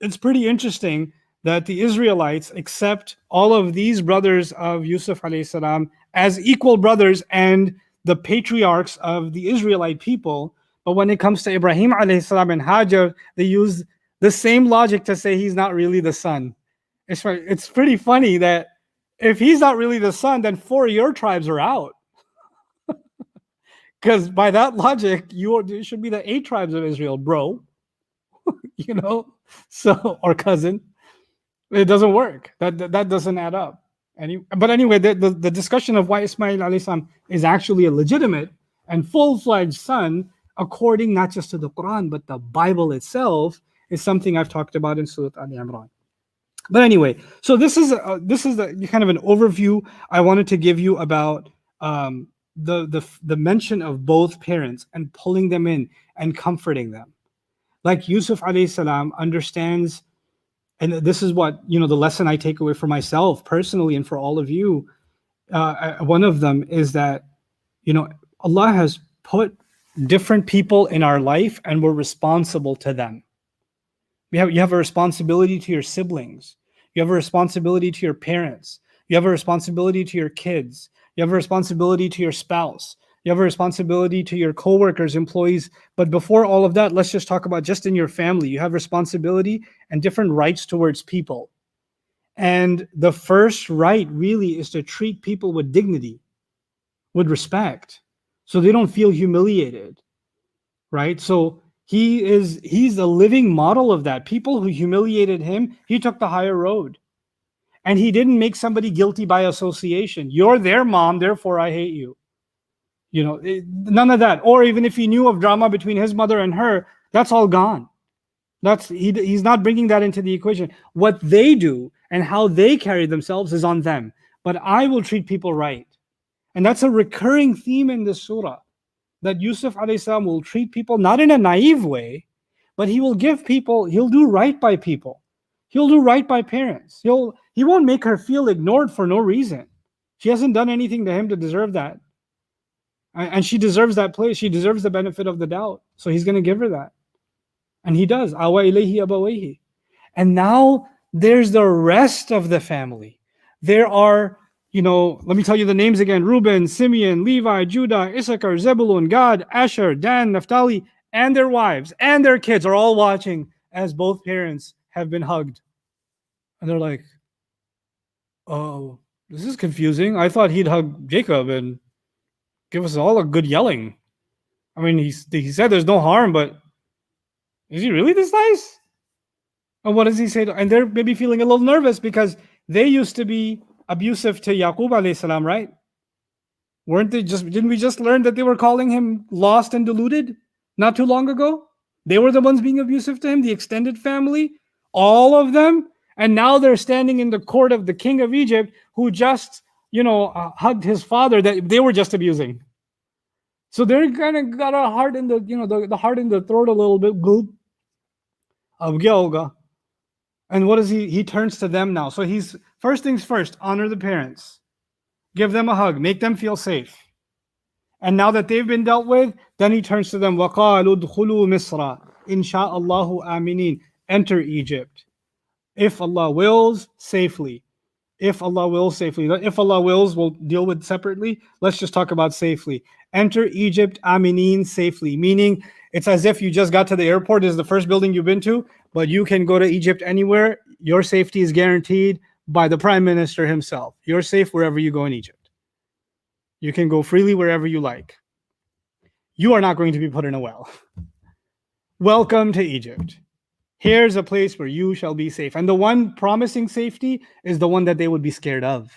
It's pretty interesting that the Israelites accept all of these brothers of Yusuf alayhi salam as equal brothers and the patriarchs of the Israelite people. But when it comes to Ibrahim alayhi salam and Hajar, they use the same logic to say he's not really the son. It's pretty funny that if he's not really the son, then 4 of your tribes are out. Because by that logic, you should be the 8 tribes of Israel, bro. You know, so, or cousin. It doesn't work. That doesn't add up. But anyway, the discussion of why Ismail alayhi salam is actually a legitimate and full-fledged son, according not just to the Quran, but the Bible itself, is something I've talked about in Surah Al-Imran. But anyway, so this is the kind of an overview I wanted to give you about the mention of both parents and pulling them in and comforting them. Like Yusuf alayhi salam understands, and this is what, the lesson I take away for myself personally and for all of you. One of them is that, Allah has put different people in our life and we're responsible to them. You have a responsibility to your siblings. You have a responsibility to your parents. You have a responsibility to your kids. You have a responsibility to your spouse. You have a responsibility to your coworkers, employees. But before all of that, let's just talk about just in your family. You have responsibility and different rights towards people. And the first right really is to treat people with dignity, with respect, so they don't feel humiliated, right? So he's a living model of that. People who humiliated him, he took the higher road. And he didn't make somebody guilty by association. You're their mom, therefore I hate you. None of that. Or even if he knew of drama between his mother and her, that's all gone. He's not bringing that into the equation. What they do and how they carry themselves is on them. But I will treat people right. And that's a recurring theme in this surah, that Yusuf alayhi salam will treat people not in a naive way, but he'll do right by people. He'll do right by parents. He won't make her feel ignored for no reason. She hasn't done anything to him to deserve that. And she deserves that place. She deserves the benefit of the doubt. So he's going to give her that. And he does. Awa ilayhi abawayhi. And now there's the rest of the family. There are, let me tell you the names again: Reuben, Simeon, Levi, Judah, Issachar, Zebulun, Gad, Asher, Dan, Naphtali, and their wives and their kids are all watching as both parents have been hugged. And they're like, oh, this is confusing. I thought he'd hug Jacob and give us all a good yelling. I mean, he said there's no harm, but is he really this nice? And what does he say? And they're maybe feeling a little nervous because they used to be abusive to Yaqub alayhi salam, right? Didn't we just learn that they were calling him lost and deluded not too long ago? They were the ones being abusive to him, the extended family, all of them. And now they're standing in the court of the king of Egypt who just, hugged his father that they were just abusing. So they're kind of got a heart in the heart in the throat a little bit. And what is he turns to them now. So he's, first things first, honor the parents. Give them a hug, make them feel safe. And now that they've been dealt with, then he turns to them, وَقَالُوا ادْخُلُوا مِصْرَ إِنْ شَاءَ اللَّهُ آمِنِينَ. Enter Egypt. If Allah wills, safely. If Allah wills, safely. If Allah wills, we'll deal with separately. Let's just talk about safely. Enter Egypt, aminin, safely. Meaning, it's as if you just got to the airport. This is the first building you've been to, but you can go to Egypt anywhere. Your safety is guaranteed by the Prime Minister himself. You're safe wherever you go in Egypt. You can go freely wherever you like. You are not going to be put in a well. Welcome to Egypt. Here's a place where you shall be safe. And the one promising safety is the one that they would be scared of.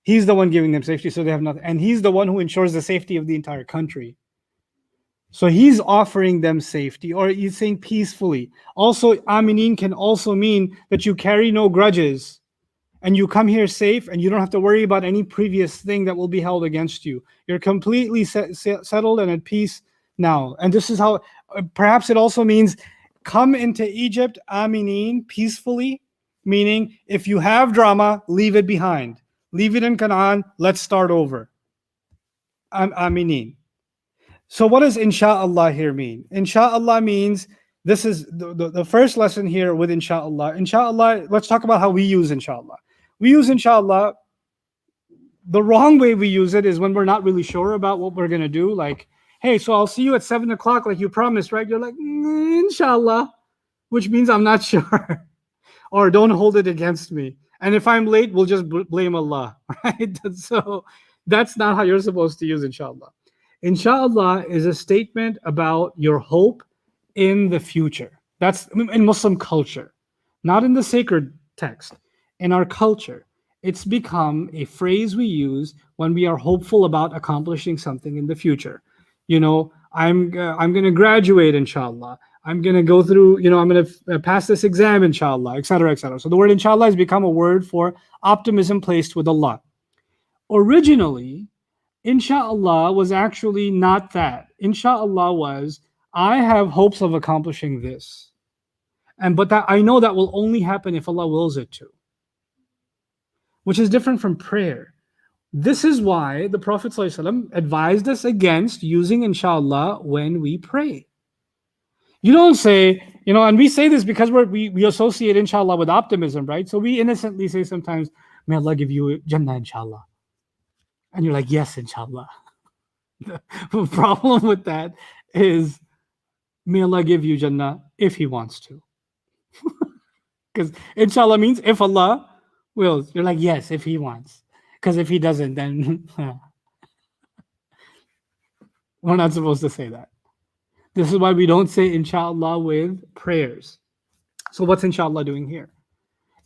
He's the one giving them safety, so they have nothing. And he's the one who ensures the safety of the entire country. So he's offering them safety, or he's saying peacefully. Also, aminin can also mean that you carry no grudges and you come here safe and you don't have to worry about any previous thing that will be held against you. You're completely settled and at peace now. And this is how, perhaps it also means come into Egypt, aminin, peacefully, meaning if you have drama, leave it behind. Leave it in Canaan, let's start over. Aminin. So what does insha'Allah here mean? Insha'Allah means, this is the first lesson here with insha'Allah. Insha'Allah, let's talk about how we use insha'Allah. We use insha'Allah, the wrong way we use it is when we're not really sure about what we're going to do. Like, hey, so I'll see you at 7 o'clock like you promised, right? You're like, inshallah, which means I'm not sure. Or don't hold it against me. And if I'm late, we'll just blame Allah, right? So that's not how you're supposed to use inshallah. Inshallah is a statement about your hope in the future. That's in Muslim culture, not in the sacred text. In our culture, It's become a phrase we use when we are hopeful about accomplishing something in the future. I'm going to graduate, inshallah. I'm going to go through, I'm going to pass this exam, inshallah, etc., etc. So the word inshallah has become a word for optimism placed with Allah. Originally, inshallah was actually not that. Inshallah was, I have hopes of accomplishing this. But that I know that will only happen if Allah wills it to, which is different from prayer. This is why the Prophet ﷺ advised us against using inshallah when we pray. You don't say, and we say this because we associate inshallah with optimism, right? So we innocently say sometimes, may Allah give you Jannah, inshallah. And you're like, yes, inshallah. The problem with that is, may Allah give you Jannah if He wants to. Because inshallah means if Allah wills. You're like, yes, if He wants. Because if He doesn't, then we're not supposed to say that. This is why we don't say inshallah with prayers. So what's inshallah doing here?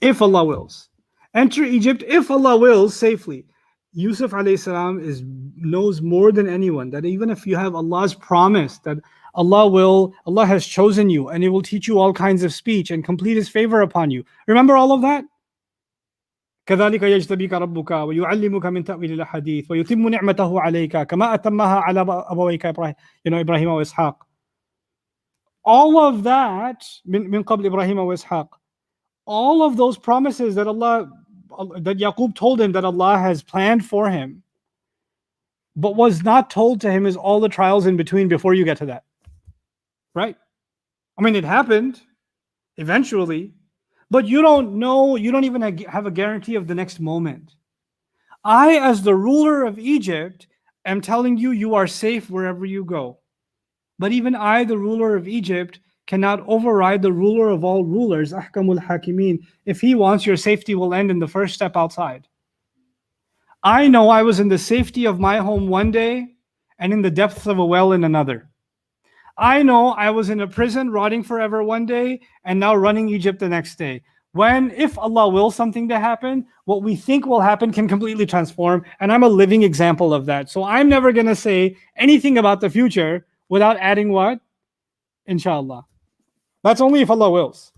If Allah wills. Enter Egypt if Allah wills safely. Yusuf alayhi salam knows more than anyone that even if you have Allah's promise that Allah has chosen you and He will teach you all kinds of speech and complete His favor upon you. Remember all of that? كذلك يجتبيك ربك ويعلمك من تأويل الأحاديث ويتم نعمته عليك كما أتمها على أبويك إبراهيم وإسحاق. All of that من قبل إبراهيم وإسحاق. All of those promises that Yaqub told him that Allah has planned for him, but was not told to him, is all the trials in between before you get to that. Right? I mean, it happened eventually, but you don't know, you don't even have a guarantee of the next moment. I, as the ruler of Egypt, am telling you, you are safe wherever you go. But even I, the ruler of Egypt, cannot override the ruler of all rulers, Ahkamul Hakimin. If He wants, your safety will end in the first step outside. I know I was in the safety of my home one day and in the depths of a well in another. I know I was in a prison rotting forever one day and now running Egypt the next day. If Allah wills something to happen, what we think will happen can completely transform, and I'm a living example of that. So I'm never going to say anything about the future without adding what? Inshallah. That's only if Allah wills.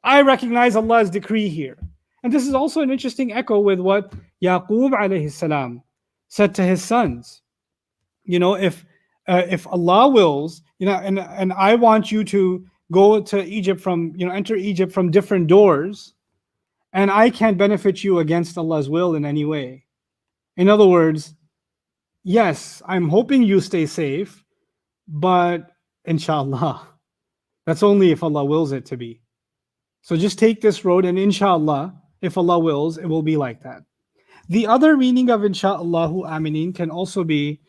I recognize Allah's decree here. And this is also an interesting echo with what Yaqub alayhi salam said to his sons. If Allah wills, and I want you to go to Egypt enter Egypt from different doors, and I can't benefit you against Allah's will in any way. In other words, yes, I'm hoping you stay safe, but inshallah, that's only if Allah wills it to be. So just take this road, and inshallah, if Allah wills, it will be like that. The other meaning of insha'Allahu aminin can also be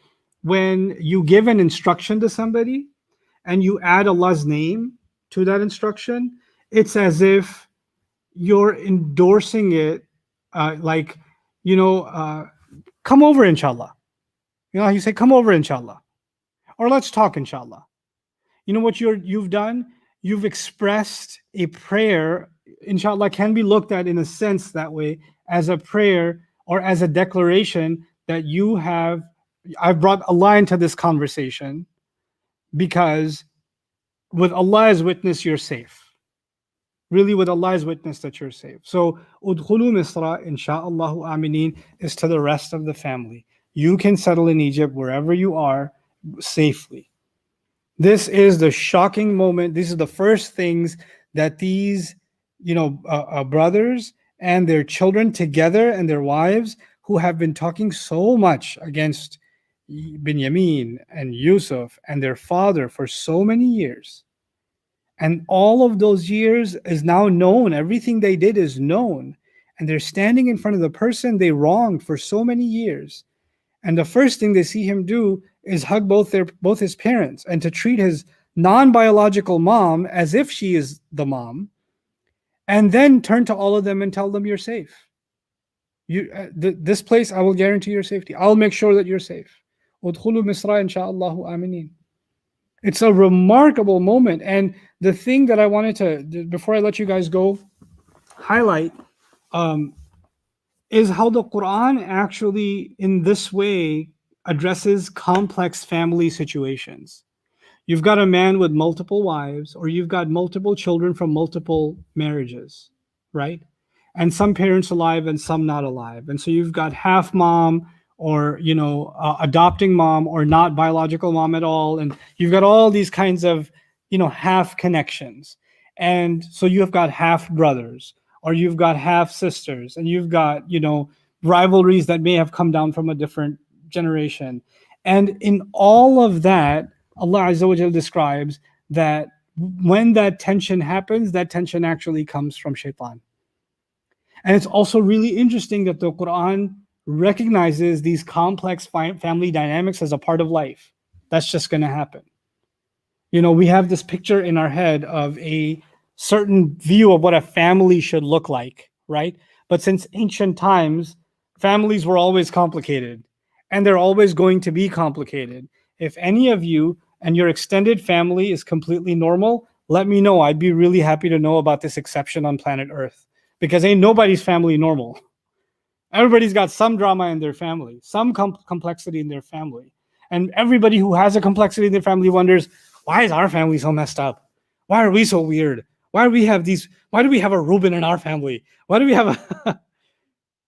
when you give an instruction to somebody and you add Allah's name to that instruction. It's as if you're endorsing it, come over inshallah. You say, come over inshallah, or let's talk inshallah. You know what you've done? You've expressed a prayer. Inshallah can be looked at in a sense that way, as a prayer or as a declaration that I've brought Allah into this conversation because with Allah as witness, you're safe. Really, with Allah as witness that you're safe. So, udkhulu Misra, insha'Allahu aminin, is to the rest of the family. You can settle in Egypt wherever you are safely. This is the shocking moment. These are the first things that these, brothers and their children together and their wives, who have been talking so much against Binyamin and Yusuf and their father for so many years. And all of those years is now known. Everything they did is known. And they're standing in front of the person they wronged for so many years. And the first thing they see him do is hug both his parents and to treat his non-biological mom as if she is the mom, and then turn to all of them and tell them you're safe. This place, I will guarantee your safety. I'll make sure that you're safe. Udkhulu Misra insha'Allahu aminin. It's a remarkable moment. And the thing that I wanted to, before I let you guys go, highlight, is how the Quran actually, in this way, addresses complex family situations. You've got a man with multiple wives, or you've got multiple children from multiple marriages, right? And some parents alive and some not alive. And so you've got half mom, or adopting mom, or not biological mom at all. And you've got all these kinds of half connections. And so you've got half brothers, or you've got half sisters, and you've got rivalries that may have come down from a different generation. And in all of that, Allah Azza wa Jal describes that when that tension happens, that tension actually comes from shaitan. And it's also really interesting that the Quran recognizes these complex family dynamics as a part of life. That's just going to happen. We have this picture in our head of a certain view of what a family should look like, right? But since ancient times, families were always complicated, and they're always going to be complicated. If any of you and your extended family is completely normal, let me know. I'd be really happy to know about this exception on planet Earth, because ain't nobody's family normal. Everybody's got some drama in their family, some complexity in their family. And everybody who has a complexity in their family wonders, why is our family so messed up? Why are we so weird? Why do we have a Reuben in our family? Why do we have a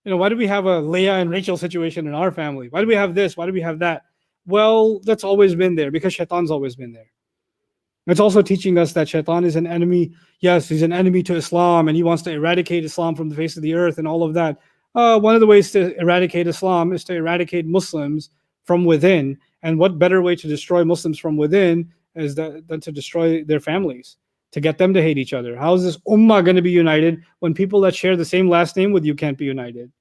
why do we have a Leah and Rachel situation in our family? Why do we have this? Why do we have that? Well, that's always been there, because shaitan's always been there. It's also teaching us that shaitan is an enemy. Yes, he's an enemy to Islam, and he wants to eradicate Islam from the face of the earth and all of that. One of the ways to eradicate Islam is to eradicate Muslims from within. And what better way to destroy Muslims from within than to destroy their families, to get them to hate each other? How is this ummah going to be united when people that share the same last name with you can't be united?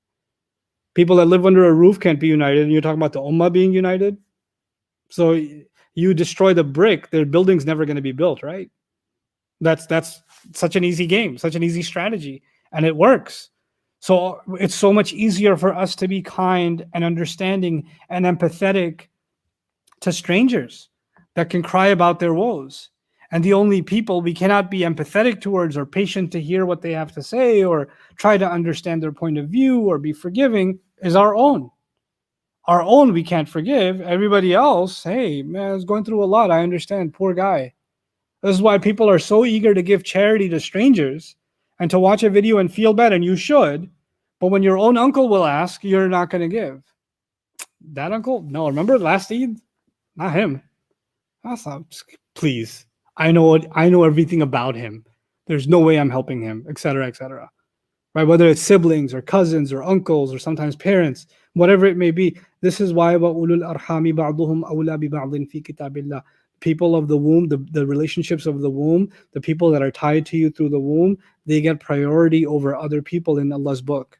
People that live under a roof can't be united, and you're talking about the ummah being united? So you destroy the brick, their building's never going to be built, right? That's such an easy game, such an easy strategy, and it works. So it's so much easier for us to be kind and understanding and empathetic to strangers that can cry about their woes. And the only people we cannot be empathetic towards, or patient to hear what they have to say, or try to understand their point of view, or be forgiving, is our own. Our own we can't forgive. Everybody else, hey, man, I was going through a lot. I understand. Poor guy. This is why people are so eager to give charity to strangers and to watch a video and feel bad, and you should. But when your own uncle will ask, you're not going to give. That uncle? No, remember last Eid? Not him. That's not, please. I know everything about him. There's no way I'm helping him, etc., etc. Right? Whether it's siblings or cousins or uncles or sometimes parents, whatever it may be. This is why وَأُولُو الْأَرْحَامِ بَعْضُهُمْ أَوْلَى بِبَعْضٍ فِي كِتَابِ اللَّهِ. People of the womb, the relationships of the womb, the people that are tied to you through the womb, they get priority over other people in Allah's book.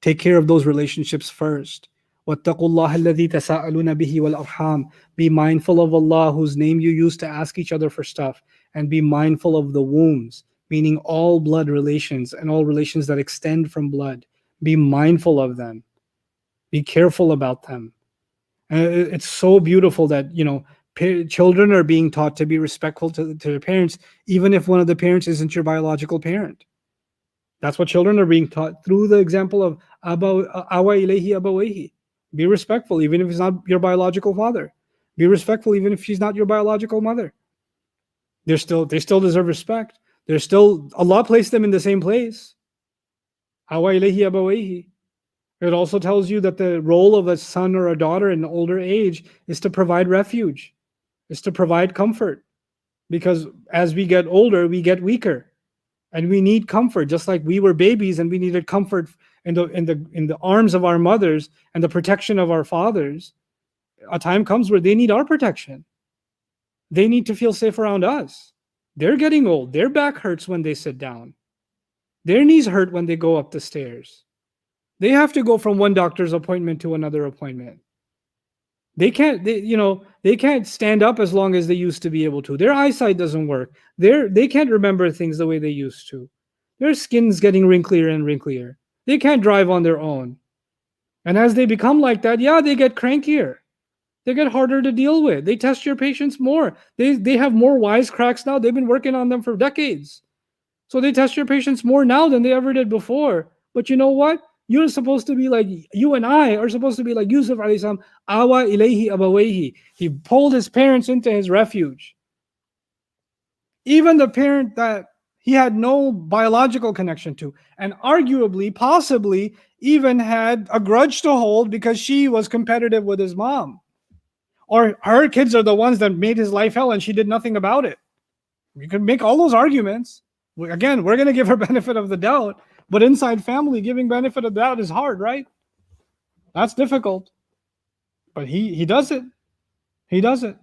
Take care of those relationships first. وَاتَّقُوا اللَّهَ الَّذِي تَسَاءَلُونَ بِهِ وَالْأَرْحَامِ. Be mindful of Allah, whose name you use to ask each other for stuff. And be mindful of the wombs, meaning all blood relations and all relations that extend from blood. Be mindful of them. Be careful about them. And it's so beautiful that, children are being taught to be respectful to their parents, even if one of the parents isn't your biological parent. That's what children are being taught through the example of awa ilayhi abawayhi. Be respectful, even if it's not your biological father. Be respectful, even if she's not your biological mother. They still deserve respect. Allah placed them in the same place. Awa ilayhi abawayhi. It also tells you that the role of a son or a daughter in older age is to provide refuge, is to provide comfort. Because as we get older, we get weaker. And we need comfort, just like we were babies and we needed comfort in the arms of our mothers and the protection of our fathers. A time comes where they need our protection. They need to feel safe around us. They're getting old. Their back hurts when they sit down. Their knees hurt when they go up the stairs. They have to go from one doctor's appointment to another appointment. They can't stand up as long as they used to be able to. Their eyesight doesn't work. They can't remember things the way they used to. Their skin's getting wrinklier and wrinklier. They can't drive on their own. And as they become like that, they get crankier. They get harder to deal with. They test your patience more. They have more wisecracks now. They've been working on them for decades. So they test your patience more now than they ever did before. But you know what? You're supposed to be like, you and I are supposed to be like Yusuf alayhi salam, awa ilayhi abawayhi. He pulled his parents into his refuge. Even the parent that he had no biological connection to, and arguably, possibly, even had a grudge to hold because she was competitive with his mom. Or her kids are the ones that made his life hell and she did nothing about it. You can make all those arguments. Again, we're going to give her benefit of the doubt, but inside family, giving benefit of the doubt is hard, right? That's difficult. But he does it. He does it.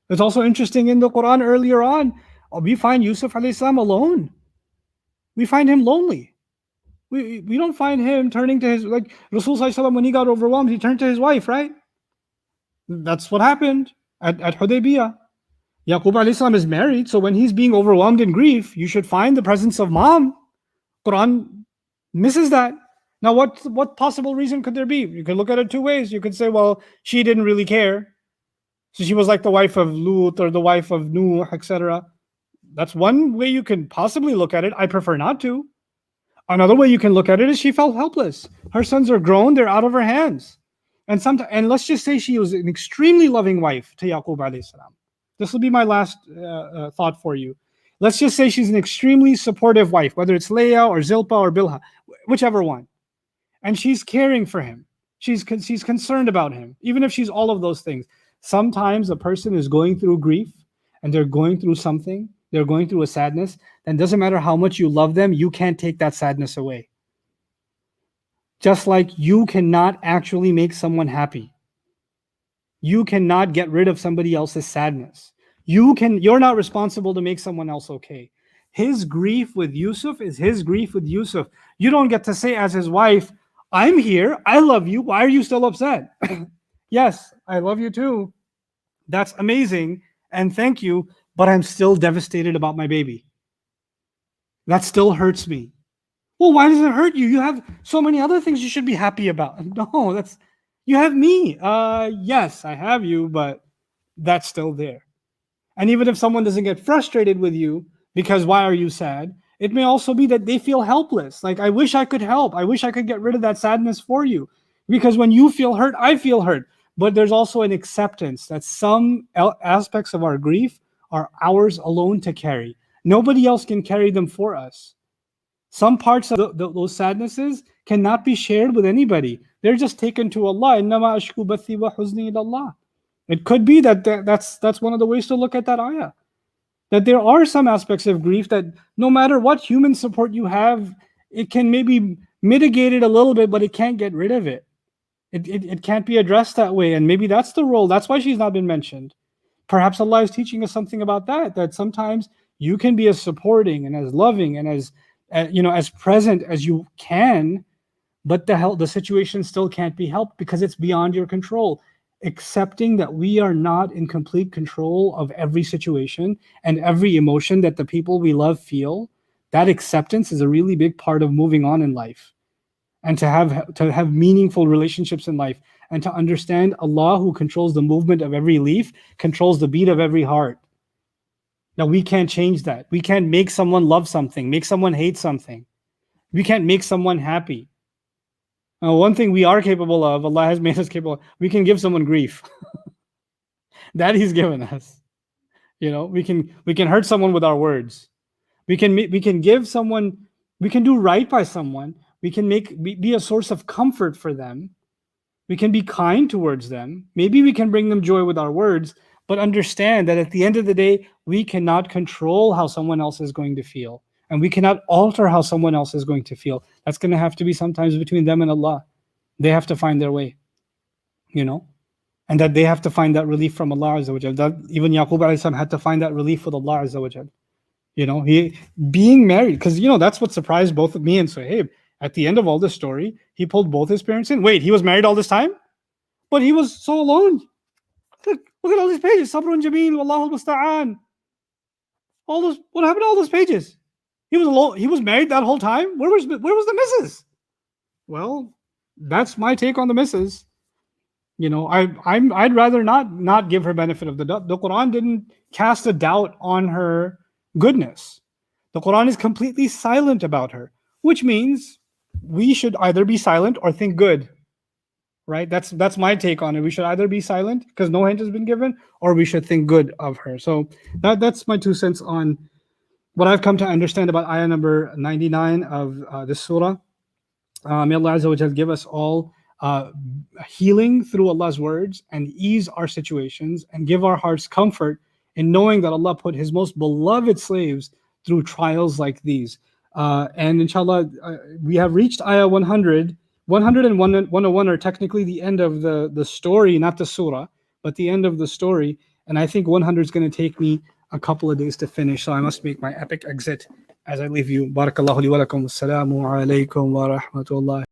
It's also interesting in the Quran earlier on, we find Yusuf alayhi salam alone. We find him lonely. We don't find him turning to his, like Rasul sallallahu alaihi wasallam, when he got overwhelmed, he turned to his wife, right? That's what happened at Hudaybiyah. Yaqub alayhi salam is married, so when he's being overwhelmed in grief, you should find the presence of mom. Quran misses that. Now, what possible reason could there be? You could look at it two ways. You could say, well, she didn't really care. So she was like the wife of Lut or the wife of Nuh, etc. That's one way you can possibly look at it. I prefer not to. Another way you can look at it is she felt helpless. Her sons are grown, they're out of her hands. And let's just say she was an extremely loving wife to Yaqub alayhi salam. This will be my last thought for you. Let's just say she's an extremely supportive wife, whether it's Leah or Zilpa or Bilha, whichever one. And she's caring for him. She's concerned about him, even if she's all of those things. Sometimes a person is going through grief and they're going through something, they're going through a sadness, then doesn't matter how much you love them, you can't take that sadness away. Just like you cannot actually make someone happy. You cannot get rid of somebody else's sadness. You're not responsible to make someone else okay. His grief with Yusuf is his grief with Yusuf. You don't get to say as his wife, I'm here, I love you, why are you still upset? Yes, I love you too. That's amazing, and thank you, but I'm still devastated about my baby. That still hurts me. Well, why does it hurt you? You have so many other things you should be happy about. No, you have me. Yes, I have you, but that's still there. And even if someone doesn't get frustrated with you because why are you sad? It may also be that they feel helpless. Like, I wish I could help. I wish I could get rid of that sadness for you. Because when you feel hurt, I feel hurt. But there's also an acceptance that some aspects of our grief are ours alone to carry. Nobody else can carry them for us. Some parts of those sadnesses cannot be shared with anybody. They're just taken to Allah. إِنَّمَا أَشْكُو بَثِّي وَحُزْنِي إِلَى اللَّهِ. It could be that's one of the ways to look at that ayah. That there are some aspects of grief that no matter what human support you have, it can maybe mitigate it a little bit, but it can't get rid of it. It can't be addressed that way. And maybe that's the role. That's why she's not been mentioned. Perhaps Allah is teaching us something about that sometimes you can be as supporting and as loving and as present as you can, but the situation still can't be helped because it's beyond your control. Accepting that we are not in complete control of every situation and every emotion that the people we love feel, that acceptance is a really big part of moving on in life. And to have meaningful relationships in life, and to understand Allah, who controls the movement of every leaf, controls the beat of every heart. Now, we can't change that. We can't make someone love something, make someone hate something. We can't make someone happy. One thing we are capable of, Allah has made us capable of, we can give someone grief. That He's given us. We can hurt someone with our words. We can give someone, we can do right by someone. We can be a source of comfort for them. We can be kind towards them. Maybe we can bring them joy with our words, but understand that at the end of the day, we cannot control how someone else is going to feel. And we cannot alter how someone else is going to feel. That's going to have to be sometimes between them and Allah. They have to find their way, and that they have to find that relief from Allah Azza wa Jal. That even Yaqub alayhi salam had to find that relief with Allah Azza wa Jal. He being married, because that's what surprised both of me and Suhaib. At the end of all this story, he pulled both his parents in. Wait, he was married all this time? But he was so alone. Look at all these pages. Sabrun Jameel, Wallahu al-Musta'an. What happened to all those pages? He was alone. He was married that whole time? Where was the missus? Well, that's my take on the missus. I'd rather not give her benefit of the doubt. The Quran didn't cast a doubt on her goodness. The Quran is completely silent about her, which means we should either be silent or think good. Right? That's my take on it. We should either be silent because no hint has been given, or we should think good of her. So that's my 2 cents on what I've come to understand about ayah number 99 of this surah. May Allah Azza wa Jal give us all healing through Allah's words and ease our situations and give our hearts comfort in knowing that Allah put His most beloved slaves through trials like these. And inshallah, we have reached ayah 100. 100 and 101 are technically the end of the story, not the surah, but the end of the story. And I think 100 is going to take me a couple of days to finish, so I must make my epic exit as I leave you. Barakallahu li wa lakum. Assalamu alaikum wa rahmatullah.